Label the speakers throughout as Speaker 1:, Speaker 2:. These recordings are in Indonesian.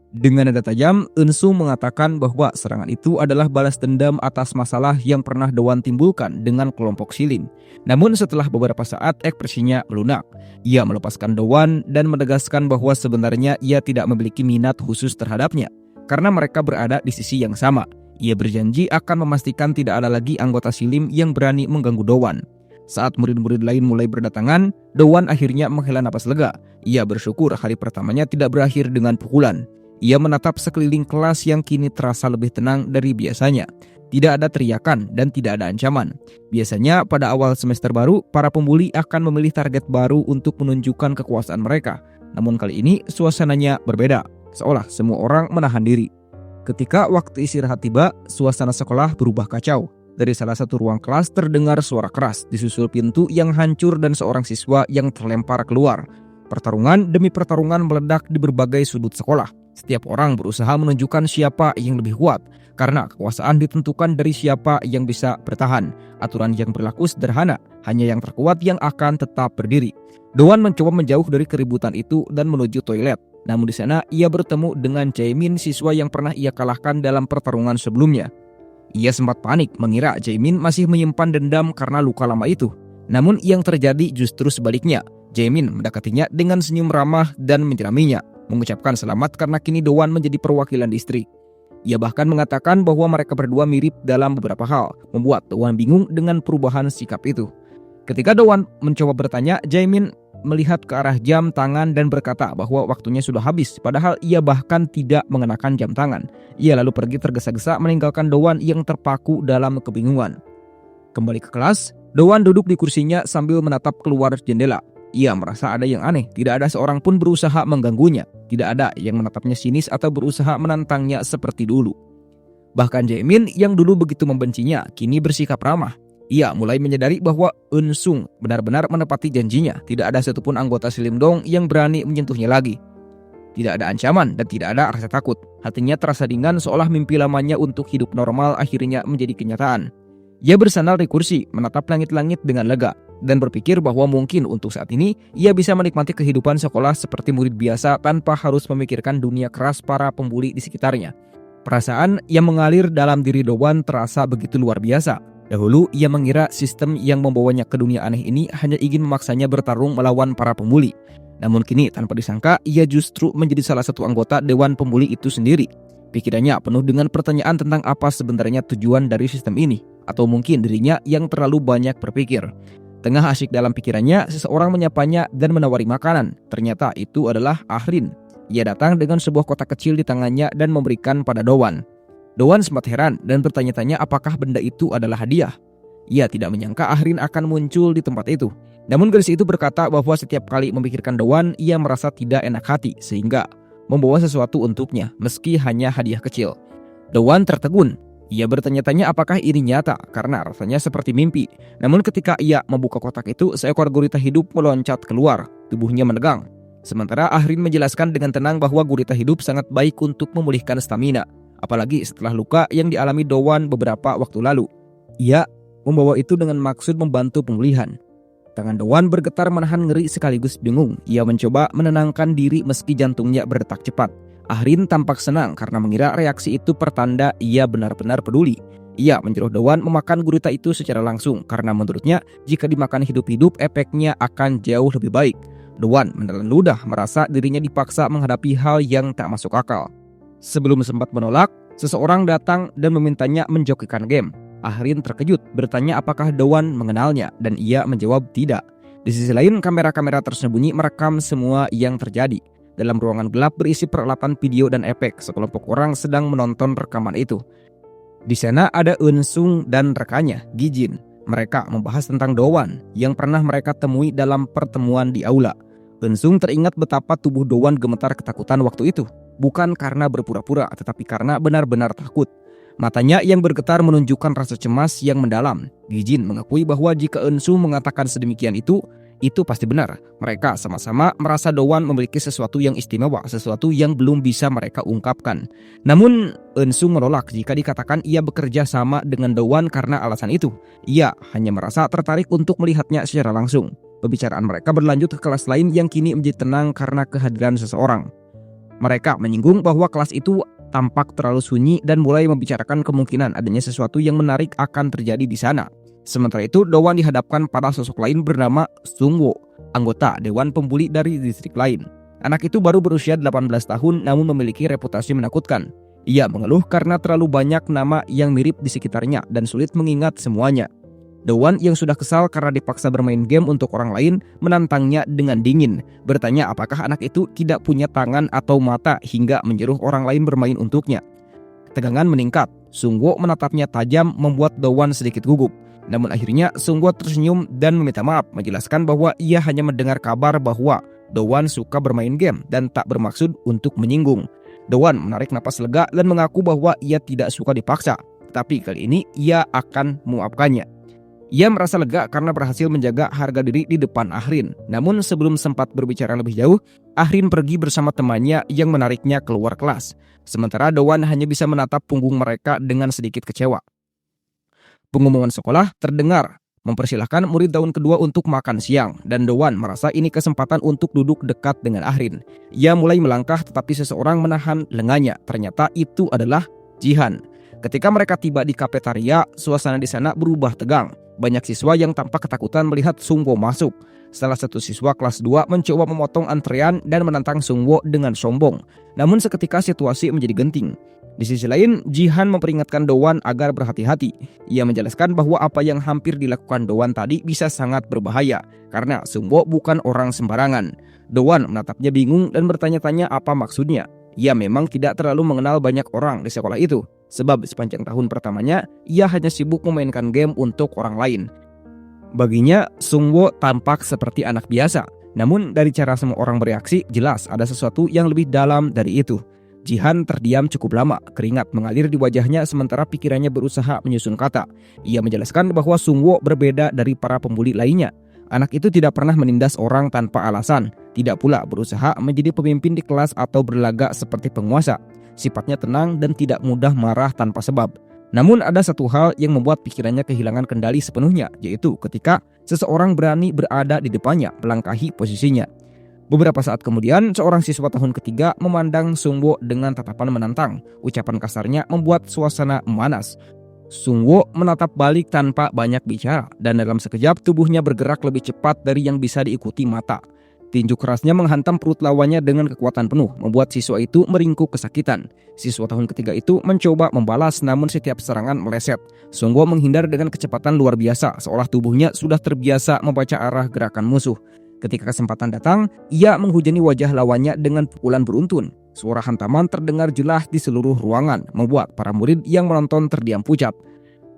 Speaker 1: Dengan nada tajam, Eun-sung mengatakan bahwa serangan itu adalah balas dendam atas masalah yang pernah Do-won timbulkan dengan kelompok Shilin. Namun setelah beberapa saat ekspresinya melunak. Ia melepaskan Do-won dan menegaskan bahwa sebenarnya ia tidak memiliki minat khusus terhadapnya karena mereka berada di sisi yang sama. Ia berjanji akan memastikan tidak ada lagi anggota Shilin yang berani mengganggu Do-won. Saat murid-murid lain mulai berdatangan, Do-won akhirnya menghela napas lega. Ia bersyukur hari pertamanya tidak berakhir dengan pukulan. Ia menatap sekeliling kelas yang kini terasa lebih tenang dari biasanya. Tidak ada teriakan dan tidak ada ancaman. Biasanya pada awal semester baru, para pembuli akan memilih target baru untuk menunjukkan kekuasaan mereka. Namun kali ini suasananya berbeda, seolah semua orang menahan diri. Ketika waktu istirahat tiba, suasana sekolah berubah kacau. Dari salah satu ruang kelas terdengar suara keras, disusul pintu yang hancur dan seorang siswa yang terlempar keluar. Pertarungan demi pertarungan meledak di berbagai sudut sekolah. Setiap orang berusaha menunjukkan siapa yang lebih kuat, karena kekuasaan ditentukan dari siapa yang bisa bertahan. Aturan yang berlaku sederhana, hanya yang terkuat yang akan tetap berdiri. Do-won mencoba menjauh dari keributan itu dan menuju toilet. Namun di sana ia bertemu dengan Jae-min, siswa yang pernah ia kalahkan dalam pertarungan sebelumnya. Ia sempat panik mengira Jae-min masih menyimpan dendam karena luka lama itu. Namun yang terjadi justru sebaliknya. Jae-min mendekatinya dengan senyum ramah dan menyiraminya, mengucapkan selamat karena kini Do-won menjadi perwakilan distrik. Ia bahkan mengatakan bahwa mereka berdua mirip dalam beberapa hal, membuat Do-won bingung dengan perubahan sikap itu. Ketika Do-won mencoba bertanya, Jae-min melihat ke arah jam tangan dan berkata bahwa waktunya sudah habis, padahal ia bahkan tidak mengenakan jam tangan. Ia lalu pergi tergesa-gesa meninggalkan Do-won yang terpaku dalam kebingungan. Kembali ke kelas, Do-won duduk di kursinya sambil menatap keluar jendela. Ia merasa ada yang aneh, tidak ada seorang pun berusaha mengganggunya. Tidak ada yang menatapnya sinis atau berusaha menantangnya seperti dulu. Bahkan Jae-min yang dulu begitu membencinya, kini bersikap ramah. Ia mulai menyadari bahwa Eun-sung benar-benar menepati janjinya. Tidak ada satupun anggota Shilin-dong yang berani menyentuhnya lagi. Tidak ada ancaman dan tidak ada rasa takut. Hatinya terasa ringan seolah mimpi lamanya untuk hidup normal akhirnya menjadi kenyataan. Ia bersandar di kursi, menatap langit-langit dengan lega, dan berpikir bahwa mungkin untuk saat ini ia bisa menikmati kehidupan sekolah seperti murid biasa tanpa harus memikirkan dunia keras para pembuli di sekitarnya. Perasaan yang mengalir dalam diri Do-won terasa begitu luar biasa. Dahulu ia mengira sistem yang membawanya ke dunia aneh ini hanya ingin memaksanya bertarung melawan para pembuli. Namun kini tanpa disangka ia justru menjadi salah satu anggota dewan pembuli itu sendiri. Pikirannya penuh dengan pertanyaan tentang apa sebenarnya tujuan dari sistem ini. Atau mungkin dirinya yang terlalu banyak berpikir. Tengah asyik dalam pikirannya, seseorang menyapanya dan menawari makanan. Ternyata itu adalah Ahrin. Ia datang dengan sebuah kotak kecil di tangannya dan memberikan pada Do-won. Do-won sempat heran dan bertanya-tanya apakah benda itu adalah hadiah. Ia tidak menyangka Ahrin akan muncul di tempat itu. Namun gadis itu berkata bahwa setiap kali memikirkan Do-won, ia merasa tidak enak hati sehingga membawa sesuatu untuknya meski hanya hadiah kecil. Do-won tertegun. Ia bertanya-tanya apakah ini nyata karena rasanya seperti mimpi. Namun ketika ia membuka kotak itu, seekor gurita hidup meloncat keluar. Tubuhnya menegang. Sementara Ahrin menjelaskan dengan tenang bahwa gurita hidup sangat baik untuk memulihkan stamina. Apalagi setelah luka yang dialami Do-won beberapa waktu lalu. Ia membawa itu dengan maksud membantu pemulihan. Tangan Do-won bergetar menahan ngeri sekaligus bingung. Ia mencoba menenangkan diri meski jantungnya berdetak cepat. Ahrin tampak senang karena mengira reaksi itu pertanda ia benar-benar peduli. Ia menyuruh Do-won memakan gurita itu secara langsung karena menurutnya jika dimakan hidup-hidup efeknya akan jauh lebih baik. Do-won menelan ludah merasa dirinya dipaksa menghadapi hal yang tak masuk akal. Sebelum sempat menolak, seseorang datang dan memintanya menjokikan game. Ahrin terkejut bertanya apakah Do-won mengenalnya dan ia menjawab tidak. Di sisi lain kamera-kamera tersembunyi merekam semua yang terjadi. Dalam ruangan gelap berisi peralatan video dan efek, sekelompok orang sedang menonton rekaman itu. Di sana ada Eun-sung dan rekannya, Gi-jin. Mereka membahas tentang Do-won yang pernah mereka temui dalam pertemuan di aula. Eun-sung teringat betapa tubuh Do-won gemetar ketakutan waktu itu. Bukan karena berpura-pura, tetapi karena benar-benar takut. Matanya yang bergetar menunjukkan rasa cemas yang mendalam. Gi-jin mengakui bahwa jika Eun-sung mengatakan sedemikian itu pasti benar. Mereka sama-sama merasa Do-won memiliki sesuatu yang istimewa, sesuatu yang belum bisa mereka ungkapkan. Namun Eun-sung menolak jika dikatakan ia bekerja sama dengan Do-won karena alasan itu. Ia hanya merasa tertarik untuk melihatnya secara langsung. Pembicaraan mereka berlanjut ke kelas lain yang kini menjadi tenang karena kehadiran seseorang. Mereka menyinggung bahwa kelas itu tampak terlalu sunyi dan mulai membicarakan kemungkinan adanya sesuatu yang menarik akan terjadi di sana. Sementara itu, Do-won dihadapkan pada sosok lain bernama Sung-woo, anggota Dewan Pembuli dari distrik lain. Anak itu baru berusia 18 tahun namun memiliki reputasi menakutkan. Ia mengeluh karena terlalu banyak nama yang mirip di sekitarnya dan sulit mengingat semuanya. Do-won yang sudah kesal karena dipaksa bermain game untuk orang lain menantangnya dengan dingin, bertanya apakah anak itu tidak punya tangan atau mata hingga menyuruh orang lain bermain untuknya. Ketegangan meningkat, Sung-woo menatapnya tajam membuat Do-won sedikit gugup. Namun akhirnya Sung-woo tersenyum dan meminta maaf, menjelaskan bahwa ia hanya mendengar kabar bahwa Do-won suka bermain game dan tak bermaksud untuk menyinggung. Do-won menarik napas lega dan mengaku bahwa ia tidak suka dipaksa, tapi kali ini ia akan memaafkannya. Ia merasa lega karena berhasil menjaga harga diri di depan Ahrin. Namun sebelum sempat berbicara lebih jauh, Ahrin pergi bersama temannya yang menariknya keluar kelas. Sementara Do-won hanya bisa menatap punggung mereka dengan sedikit kecewa. Pengumuman sekolah terdengar mempersilahkan murid tahun kedua untuk makan siang, dan Do-won merasa ini kesempatan untuk duduk dekat dengan Ahrin. Ia mulai melangkah tetapi seseorang menahan lengannya. Ternyata itu adalah Jihan. Ketika mereka tiba di kafetaria, suasana di sana berubah tegang. Banyak siswa yang tampak ketakutan melihat Sung-woo masuk. Salah satu siswa kelas 2 mencoba memotong antrean dan menantang Sung-woo dengan sombong. Namun seketika situasi menjadi genting. Di sisi lain, Jihan memperingatkan Do-won agar berhati-hati. Ia menjelaskan bahwa apa yang hampir dilakukan Do-won tadi bisa sangat berbahaya, karena Sung-woo bukan orang sembarangan. Do-won menatapnya bingung dan bertanya-tanya apa maksudnya. Ia memang tidak terlalu mengenal banyak orang di sekolah itu, sebab sepanjang tahun pertamanya, ia hanya sibuk memainkan game untuk orang lain. Baginya, Sung-woo tampak seperti anak biasa. Namun dari cara semua orang bereaksi, jelas ada sesuatu yang lebih dalam dari itu. Jihan terdiam cukup lama, keringat mengalir di wajahnya sementara pikirannya berusaha menyusun kata. Ia menjelaskan bahwa Sung-woo berbeda dari para pembuli lainnya. Anak itu tidak pernah menindas orang tanpa alasan, tidak pula berusaha menjadi pemimpin di kelas atau berlagak seperti penguasa. Sifatnya tenang dan tidak mudah marah tanpa sebab. Namun ada satu hal yang membuat pikirannya kehilangan kendali sepenuhnya, yaitu ketika seseorang berani berada di depannya, melangkahi posisinya. Beberapa saat kemudian, seorang siswa tahun ketiga memandang Sung-woo dengan tatapan menantang. Ucapan kasarnya membuat suasana memanas. Sung-woo menatap balik tanpa banyak bicara, dan dalam sekejap tubuhnya bergerak lebih cepat dari yang bisa diikuti mata. Tinju kerasnya menghantam perut lawannya dengan kekuatan penuh, membuat siswa itu meringkuk kesakitan. Siswa tahun ketiga itu mencoba membalas, namun setiap serangan meleset. Sung-woo menghindar dengan kecepatan luar biasa, seolah tubuhnya sudah terbiasa membaca arah gerakan musuh. Ketika kesempatan datang, ia menghujani wajah lawannya dengan pukulan beruntun. Suara hantaman terdengar jelas di seluruh ruangan, membuat para murid yang menonton terdiam pucat.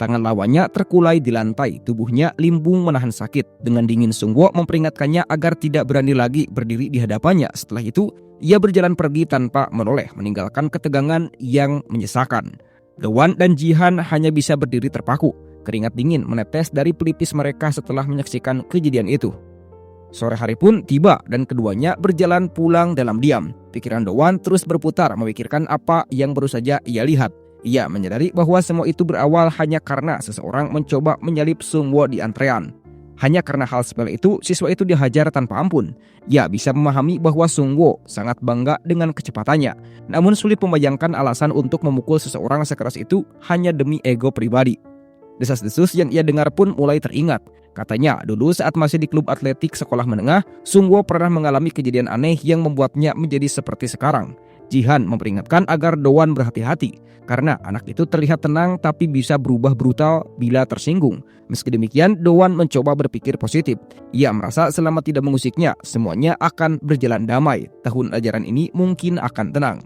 Speaker 1: Tangan lawannya terkulai di lantai, tubuhnya limbung menahan sakit. Dengan dingin Sung-woo memperingatkannya agar tidak berani lagi berdiri di hadapannya. Setelah itu, ia berjalan pergi tanpa menoleh, meninggalkan ketegangan yang menyesakan. Do-won dan Jihan hanya bisa berdiri terpaku. Keringat dingin menetes dari pelipis mereka setelah menyaksikan kejadian itu. Sore hari pun tiba dan keduanya berjalan pulang dalam diam. Pikiran Do-won terus berputar memikirkan apa yang baru saja ia lihat. Ia menyadari bahwa semua itu berawal hanya karena seseorang mencoba menyalip Sung-woo di antrean. Hanya karena hal sepele itu, siswa itu dihajar tanpa ampun. Ia bisa memahami bahwa Sung-woo sangat bangga dengan kecepatannya. Namun sulit membayangkan alasan untuk memukul seseorang sekeras itu hanya demi ego pribadi. Desas-desus yang ia dengar pun mulai teringat. Katanya, dulu saat masih di klub atletik sekolah menengah, Sung-woo pernah mengalami kejadian aneh yang membuatnya menjadi seperti sekarang. Jihan memperingatkan agar Do-won berhati-hati, karena anak itu terlihat tenang tapi bisa berubah brutal bila tersinggung. Meski demikian, Do-won mencoba berpikir positif. Ia merasa selama tidak mengusiknya, semuanya akan berjalan damai. Tahun ajaran ini mungkin akan tenang.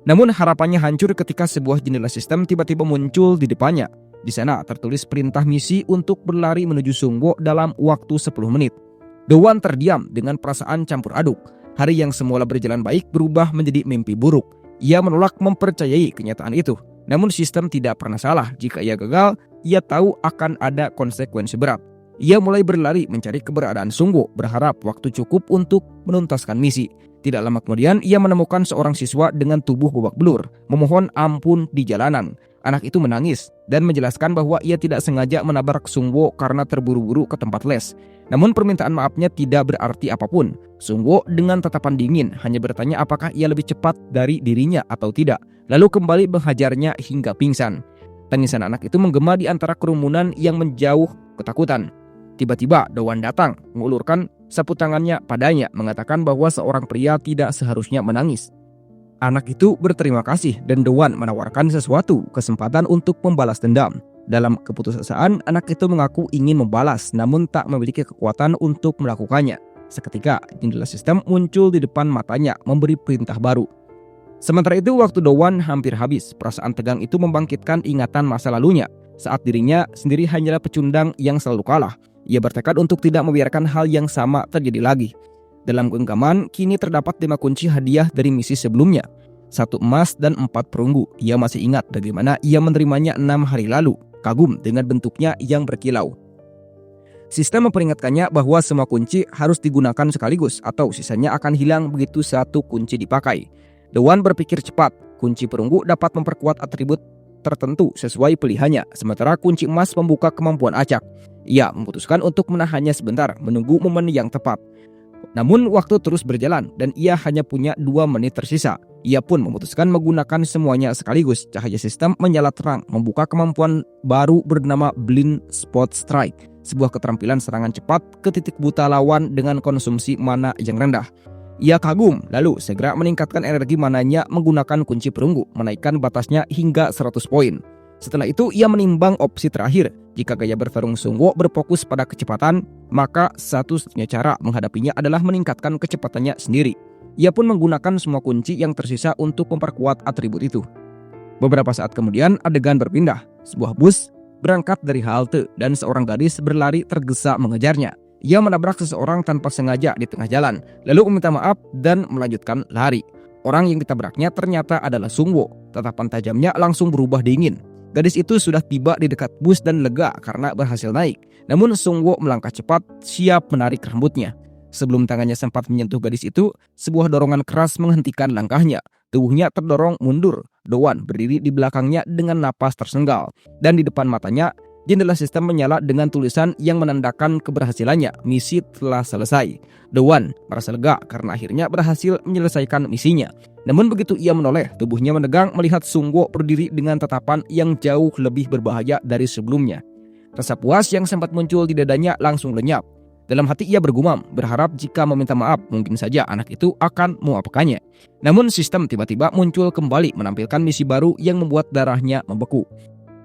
Speaker 1: Namun harapannya hancur ketika sebuah jendela sistem tiba-tiba muncul di depannya. Di sana tertulis perintah misi untuk berlari menuju Sung-woo dalam waktu 10 menit. Do-won terdiam dengan perasaan campur aduk. Hari yang semula berjalan baik berubah menjadi mimpi buruk. Ia menolak mempercayai kenyataan itu. Namun sistem tidak pernah salah. Jika ia gagal, ia tahu akan ada konsekuensi berat. Ia mulai berlari mencari keberadaan Sung-woo, berharap waktu cukup untuk menuntaskan misi. Tidak lama kemudian, ia menemukan seorang siswa dengan tubuh babak belur, memohon ampun di jalanan. Anak itu menangis dan menjelaskan bahwa ia tidak sengaja menabrak Sungwo karena terburu-buru ke tempat les. Namun permintaan maafnya tidak berarti apapun. Sungwo dengan tatapan dingin hanya bertanya apakah ia lebih cepat dari dirinya atau tidak, lalu kembali menghajarnya hingga pingsan. Tangisan anak itu menggema di antara kerumunan yang menjauh ketakutan. Tiba-tiba Dowan datang, mengulurkan sapu tangannya padanya, mengatakan bahwa seorang pria tidak seharusnya menangis. Anak itu berterima kasih dan Dowan menawarkan sesuatu, kesempatan untuk membalas dendam. Dalam keputusasaan, anak itu mengaku ingin membalas namun tak memiliki kekuatan untuk melakukannya. Seketika, jendela sistem muncul di depan matanya memberi perintah baru. Sementara itu, waktu Dowan hampir habis, perasaan tegang itu membangkitkan ingatan masa lalunya saat dirinya sendiri hanyalah pecundang yang selalu kalah. Ia bertekad untuk tidak membiarkan hal yang sama terjadi lagi. Dalam genggaman, kini terdapat 5 kunci hadiah dari misi sebelumnya. 1 emas dan 4 perunggu. Ia masih ingat bagaimana ia menerimanya 6 hari lalu. Kagum dengan bentuknya yang berkilau. Sistem memperingatkannya bahwa semua kunci harus digunakan sekaligus atau sisanya akan hilang begitu 1 kunci dipakai. Dowan berpikir cepat. Kunci perunggu dapat memperkuat atribut tertentu sesuai pilihannya, sementara kunci emas membuka kemampuan acak. Ia memutuskan untuk menahannya sebentar, menunggu momen yang tepat. Namun waktu terus berjalan dan ia hanya punya 2 menit tersisa. Ia pun memutuskan menggunakan semuanya sekaligus. Cahaya sistem menyala terang, membuka kemampuan baru bernama Blind Spot Strike, sebuah keterampilan serangan cepat ke titik buta lawan dengan konsumsi mana yang rendah. Ia kagum, lalu segera meningkatkan energi mananya menggunakan kunci perunggu, menaikkan batasnya hingga 100 poin. Setelah itu ia menimbang opsi terakhir. Jika gaya bertarung Sungwo berfokus pada kecepatan, maka satu-satunya cara menghadapinya adalah meningkatkan kecepatannya sendiri. Ia pun menggunakan semua kunci yang tersisa untuk memperkuat atribut itu. Beberapa saat kemudian adegan berpindah. Sebuah bus berangkat dari halte dan seorang gadis berlari tergesa mengejarnya. Ia menabrak seseorang tanpa sengaja di tengah jalan, lalu meminta maaf dan melanjutkan lari. Orang yang ditabraknya ternyata adalah Sungwo. Tatapan tajamnya langsung berubah dingin. Gadis itu sudah tiba di dekat bus dan lega karena berhasil naik. Namun Sungwo melangkah cepat, siap menarik rambutnya. Sebelum tangannya sempat menyentuh gadis itu, sebuah dorongan keras menghentikan langkahnya. Tubuhnya terdorong mundur. Dowan berdiri di belakangnya dengan napas tersenggal. Dan di depan matanya, jendela sistem menyala dengan tulisan yang menandakan keberhasilannya. Misi telah selesai. Dowan merasa lega karena akhirnya berhasil menyelesaikan misinya. Namun begitu ia menoleh, tubuhnya menegang melihat Sungwo berdiri dengan tatapan yang jauh lebih berbahaya dari sebelumnya. Rasa puas yang sempat muncul di dadanya langsung lenyap. Dalam hati ia bergumam, berharap jika meminta maaf mungkin saja anak itu akan memaafkannya. Namun sistem tiba-tiba muncul kembali menampilkan misi baru yang membuat darahnya membeku.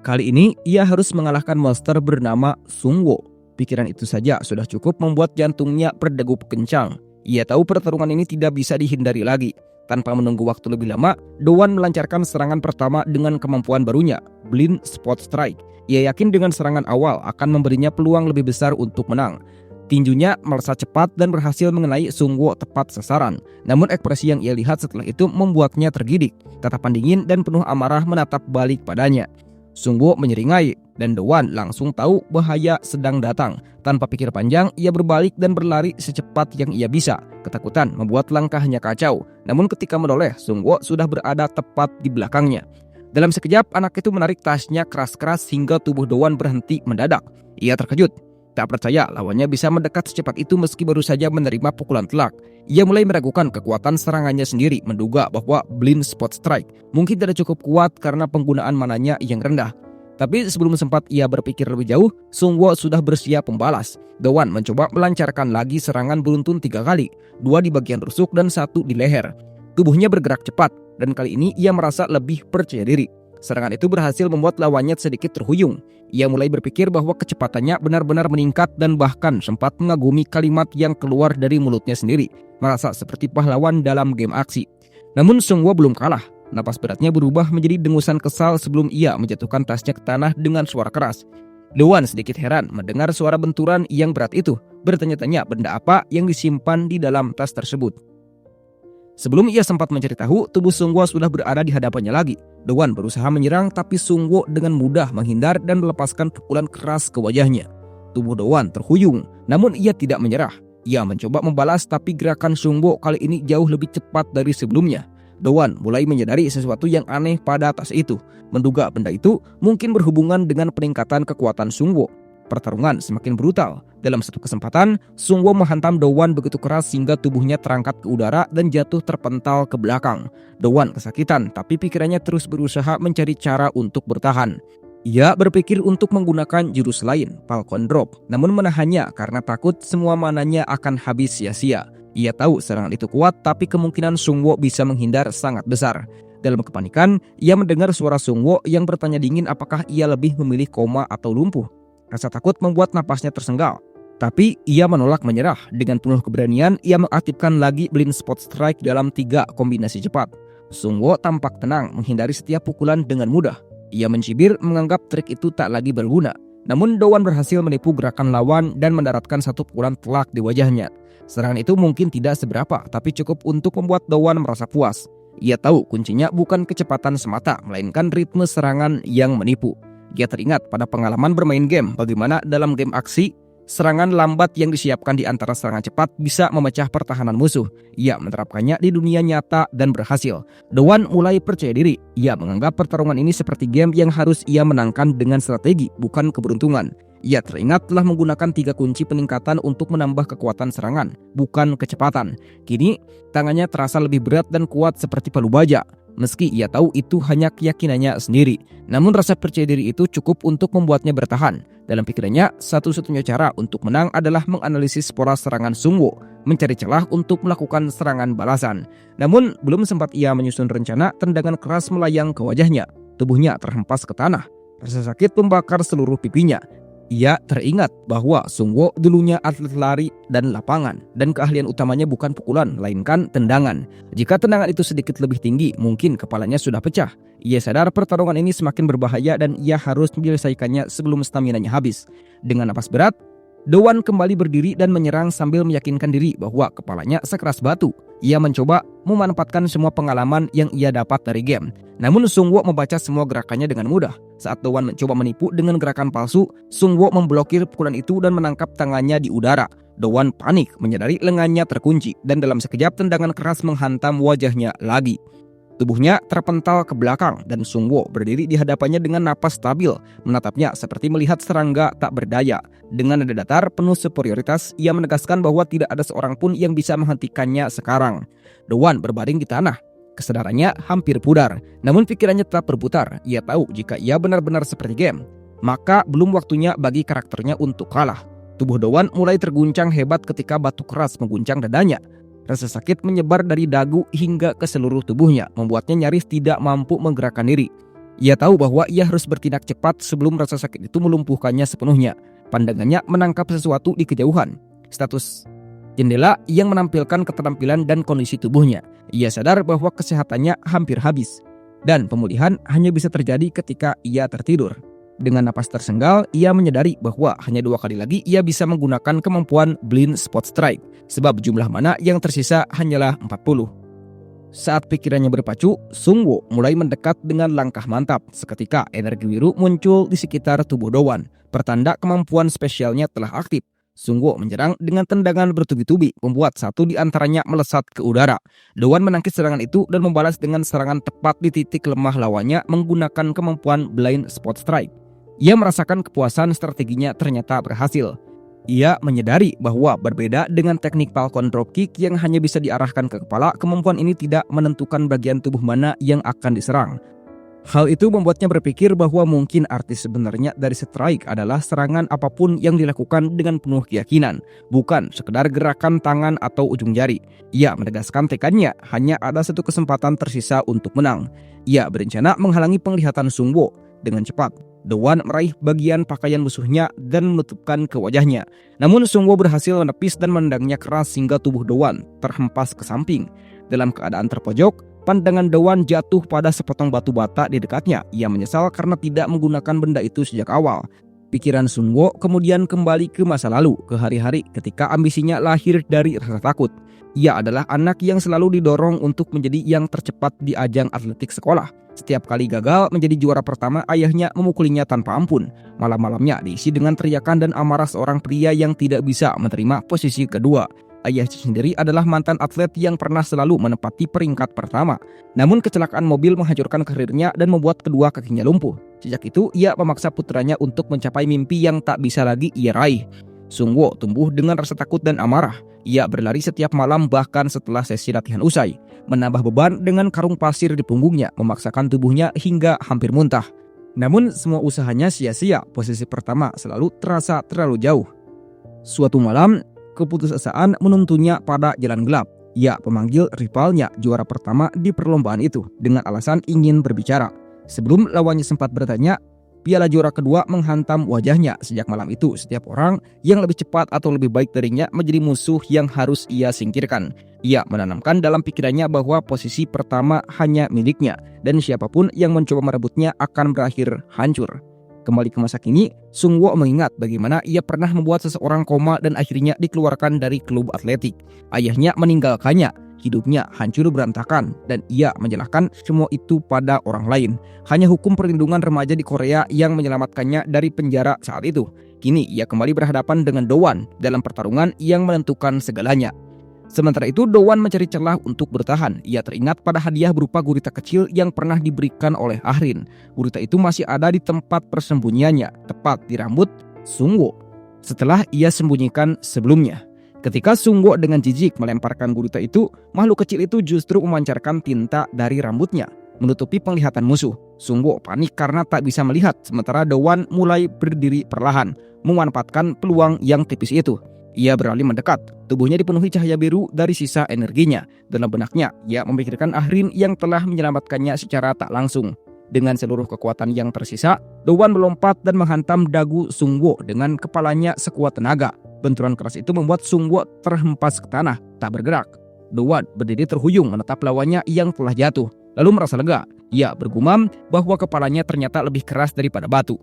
Speaker 1: Kali ini ia harus mengalahkan monster bernama Sungwo. Pikiran itu saja sudah cukup membuat jantungnya berdegup kencang. Ia tahu pertarungan ini tidak bisa dihindari lagi. Tanpa menunggu waktu lebih lama, Dowan melancarkan serangan pertama dengan kemampuan barunya, Blind Spot Strike. Ia yakin dengan serangan awal akan memberinya peluang lebih besar untuk menang. Tinjunya melesat cepat dan berhasil mengenai Sungwo tepat sasaran. Namun ekspresi yang ia lihat setelah itu membuatnya tergidik. Tatapan dingin dan penuh amarah menatap balik padanya. Sungwo menyeringai dan Dowan langsung tahu bahaya sedang datang. Tanpa pikir panjang, ia berbalik dan berlari secepat yang ia bisa. Ketakutan membuat langkahnya kacau. Namun ketika menoleh, Sungwo sudah berada tepat di belakangnya. Dalam sekejap, anak itu menarik tasnya keras-keras hingga tubuh Dowan berhenti mendadak. Ia terkejut. Tak percaya lawannya bisa mendekat secepat itu meski baru saja menerima pukulan telak. Ia mulai meragukan kekuatan serangannya sendiri, menduga bahwa Blind Spot Strike mungkin tidak cukup kuat karena penggunaan mananya yang rendah. Tapi sebelum sempat ia berpikir lebih jauh, Sungwo sudah bersiap membalas. Dowan mencoba melancarkan lagi serangan beruntun 3 kali, 2 di bagian rusuk dan 1 di leher. Tubuhnya bergerak cepat dan kali ini ia merasa lebih percaya diri. Serangan itu berhasil membuat lawannya sedikit terhuyung. Ia mulai berpikir bahwa kecepatannya benar-benar meningkat dan bahkan sempat mengagumi kalimat yang keluar dari mulutnya sendiri, merasa seperti pahlawan dalam game aksi. Namun Sungwo belum kalah. Napas beratnya berubah menjadi dengusan kesal sebelum ia menjatuhkan tasnya ke tanah dengan suara keras. Dowan sedikit heran mendengar suara benturan yang berat itu, bertanya-tanya benda apa yang disimpan di dalam tas tersebut. Sebelum ia sempat mencari tahu, tubuh Sungwo sudah berada di hadapannya lagi. Dowan berusaha menyerang tapi Sungwo dengan mudah menghindar dan melepaskan pukulan keras ke wajahnya. Tubuh Dowan terhuyung, namun ia tidak menyerah. Ia mencoba membalas tapi gerakan Sungwo kali ini jauh lebih cepat dari sebelumnya. Doan mulai menyadari sesuatu yang aneh pada tas itu, menduga benda itu mungkin berhubungan dengan peningkatan kekuatan Sungwo. Pertarungan semakin brutal. Dalam satu kesempatan, Sungwo menghantam Doan begitu keras hingga tubuhnya terangkat ke udara dan jatuh terpental ke belakang. Doan kesakitan, tapi pikirannya terus berusaha mencari cara untuk bertahan. Ia berpikir untuk menggunakan jurus lain, Falcon Drop, namun menahannya karena takut semua mananya akan habis sia-sia. Ia tahu serangan itu kuat, tapi kemungkinan Sungwo bisa menghindar sangat besar. Dalam kepanikan, ia mendengar suara Sungwo yang bertanya dingin apakah ia lebih memilih koma atau lumpuh. Rasa takut membuat napasnya tersenggal. Tapi ia menolak menyerah. Dengan penuh keberanian, ia mengaktifkan lagi Blind Spot Strike dalam 3 kombinasi cepat. Sungwo tampak tenang, menghindari setiap pukulan dengan mudah. Ia mencibir menganggap trik itu tak lagi berguna. Namun Doan berhasil menipu gerakan lawan dan mendaratkan satu pukulan telak di wajahnya. Serangan itu mungkin tidak seberapa, tapi cukup untuk membuat Doan merasa puas. Ia tahu kuncinya bukan kecepatan semata, melainkan ritme serangan yang menipu. Ia teringat pada pengalaman bermain game, bagaimana dalam game aksi, serangan lambat yang disiapkan di antara serangan cepat bisa memecah pertahanan musuh. Ia menerapkannya di dunia nyata dan berhasil. Doan mulai percaya diri. Ia menganggap pertarungan ini seperti game yang harus ia menangkan dengan strategi, bukan keberuntungan. Ia teringat telah menggunakan 3 kunci peningkatan untuk menambah kekuatan serangan, bukan kecepatan. Kini, tangannya terasa lebih berat dan kuat seperti palu baja. Meski ia tahu itu hanya keyakinannya sendiri, namun rasa percaya diri itu cukup untuk membuatnya bertahan. Dalam pikirannya, satu-satunya cara untuk menang adalah menganalisis pola serangan Sungwo, mencari celah untuk melakukan serangan balasan. Namun, belum sempat ia menyusun rencana, tendangan keras melayang ke wajahnya. Tubuhnya terhempas ke tanah. Rasa sakit membakar seluruh pipinya. Ia teringat bahwa Sungwo dulunya atlet lari dan lapangan, dan keahlian utamanya bukan pukulan, melainkan tendangan. Jika tendangan itu sedikit lebih tinggi, mungkin kepalanya sudah pecah. Ia sadar pertarungan ini semakin berbahaya dan ia harus menyelesaikannya sebelum staminanya habis. Dengan napas berat, Doan kembali berdiri dan menyerang sambil meyakinkan diri bahwa kepalanya sekeras batu. Ia mencoba memanfaatkan semua pengalaman yang ia dapat dari game. Namun Sungwo membaca semua gerakannya dengan mudah. Saat Doan mencoba menipu dengan gerakan palsu, Sungwo memblokir pukulan itu dan menangkap tangannya di udara. Doan panik, menyadari lengannya terkunci, dan dalam sekejap tendangan keras menghantam wajahnya lagi. Tubuhnya terpental ke belakang dan Sungwo berdiri di hadapannya dengan napas stabil, menatapnya seperti melihat serangga tak berdaya. Dengan nada datar penuh superioritas, ia menegaskan bahwa tidak ada seorang pun yang bisa menghentikannya sekarang. Doan berbaring di tanah. Kesadarannya hampir pudar, namun pikirannya tetap berputar. Ia tahu jika ia benar-benar seperti game, maka belum waktunya bagi karakternya untuk kalah. Tubuh Doan mulai terguncang hebat ketika batu keras mengguncang dadanya. Rasa sakit menyebar dari dagu hingga ke seluruh tubuhnya, membuatnya nyaris tidak mampu menggerakkan diri. Ia tahu bahwa ia harus bertindak cepat sebelum rasa sakit itu melumpuhkannya sepenuhnya. Pandangannya menangkap sesuatu di kejauhan. Status jendela yang menampilkan keterampilan dan kondisi tubuhnya. Ia sadar bahwa kesehatannya hampir habis, dan pemulihan hanya bisa terjadi ketika ia tertidur. Dengan napas tersenggal, ia menyadari bahwa hanya 2 kali lagi ia bisa menggunakan kemampuan Blind Spot Strike, sebab jumlah mana yang tersisa hanyalah 40. Saat pikirannya berpacu, Sungwo mulai mendekat dengan langkah mantap. Seketika energi biru muncul di sekitar tubuh Doan, pertanda kemampuan spesialnya telah aktif. Sungwo menyerang dengan tendangan bertubi-tubi, membuat satu di antaranya melesat ke udara. Doan menangkis serangan itu dan membalas dengan serangan tepat di titik lemah lawannya menggunakan kemampuan Blind Spot Strike. Ia merasakan kepuasan strateginya ternyata berhasil. Ia menyadari bahwa berbeda dengan teknik Falcon Drop Kick yang hanya bisa diarahkan ke kepala, kemampuan ini tidak menentukan bagian tubuh mana yang akan diserang. Hal itu membuatnya berpikir bahwa mungkin arti sebenarnya dari strike adalah serangan apapun yang dilakukan dengan penuh keyakinan, bukan sekedar gerakan tangan atau ujung jari. Ia menegaskan tekadnya, hanya ada satu kesempatan tersisa untuk menang. Ia berencana menghalangi penglihatan Sungwo. Dengan cepat, Doan meraih bagian pakaian musuhnya dan menutupkan ke wajahnya. Namun Sungwo berhasil menepis dan menendangnya keras hingga tubuh Doan terhempas ke samping. Dalam keadaan terpojok, pandangan Doan jatuh pada sepotong batu bata di dekatnya. Ia menyesal karena tidak menggunakan benda itu sejak awal. Pikiran Sungwo kemudian kembali ke masa lalu, ke hari-hari ketika ambisinya lahir dari rasa takut. Ia adalah anak yang selalu didorong untuk menjadi yang tercepat di ajang atletik sekolah. Setiap kali gagal menjadi juara pertama, ayahnya memukulinya tanpa ampun. Malam-malamnya diisi dengan teriakan dan amarah seorang pria yang tidak bisa menerima posisi kedua. ayahnya sendiri adalah mantan atlet yang pernah selalu menempati peringkat pertama. Namun kecelakaan mobil menghancurkan karirnya dan membuat kedua kakinya lumpuh. Sejak itu, ia memaksa putranya untuk mencapai mimpi yang tak bisa lagi ia raih. Sungwo tumbuh dengan rasa takut dan amarah. Ia berlari setiap malam bahkan setelah sesi latihan usai, menambah beban dengan karung pasir di punggungnya, memaksakan tubuhnya hingga hampir muntah. Namun semua usahanya sia-sia, posisi pertama selalu terasa terlalu jauh. Suatu malam, keputusasaan menuntunnya pada jalan gelap. Ia memanggil rivalnya, juara pertama di perlombaan itu, dengan alasan ingin berbicara. Sebelum lawannya sempat bertanya, piala juara kedua menghantam wajahnya. Sejak malam itu, setiap orang yang lebih cepat atau lebih baik darinya menjadi musuh yang harus ia singkirkan. Ia menanamkan dalam pikirannya bahwa posisi pertama hanya miliknya, dan siapapun yang mencoba merebutnya akan berakhir hancur. Kembali ke masa kini, Sungwo mengingat bagaimana ia pernah membuat seseorang koma dan akhirnya dikeluarkan dari klub atletik. Ayahnya meninggalkannya, hidupnya hancur berantakan, dan ia menyalahkan semua itu pada orang lain. Hanya hukum perlindungan remaja di Korea yang menyelamatkannya dari penjara saat itu. Kini ia kembali berhadapan dengan Do-won dalam pertarungan yang menentukan segalanya. Sementara itu, Do-won mencari celah untuk bertahan. Ia teringat pada hadiah berupa gurita kecil yang pernah diberikan oleh Ahrin. Gurita itu masih ada di tempat persembunyiannya, tepat di rambut Sungwo, setelah ia sembunyikan sebelumnya. Ketika Sungwo dengan jijik melemparkan gurita itu, makhluk kecil itu justru memancarkan tinta dari rambutnya, menutupi penglihatan musuh. Sungwo panik karena tak bisa melihat, sementara Do-won mulai berdiri perlahan, memanfaatkan peluang yang tipis itu. Ia beralih mendekat, tubuhnya dipenuhi cahaya biru dari sisa energinya. Dalam benaknya, ia memikirkan Ahrin yang telah menyelamatkannya secara tak langsung. Dengan seluruh kekuatan yang tersisa, Do-won melompat dan menghantam dagu Sungwo dengan kepalanya sekuat tenaga. Benturan keras itu membuat Sungwo terhempas ke tanah, tak bergerak. Do-won berdiri terhuyung menatap lawannya yang telah jatuh, lalu merasa lega. Ia bergumam bahwa kepalanya ternyata lebih keras daripada batu.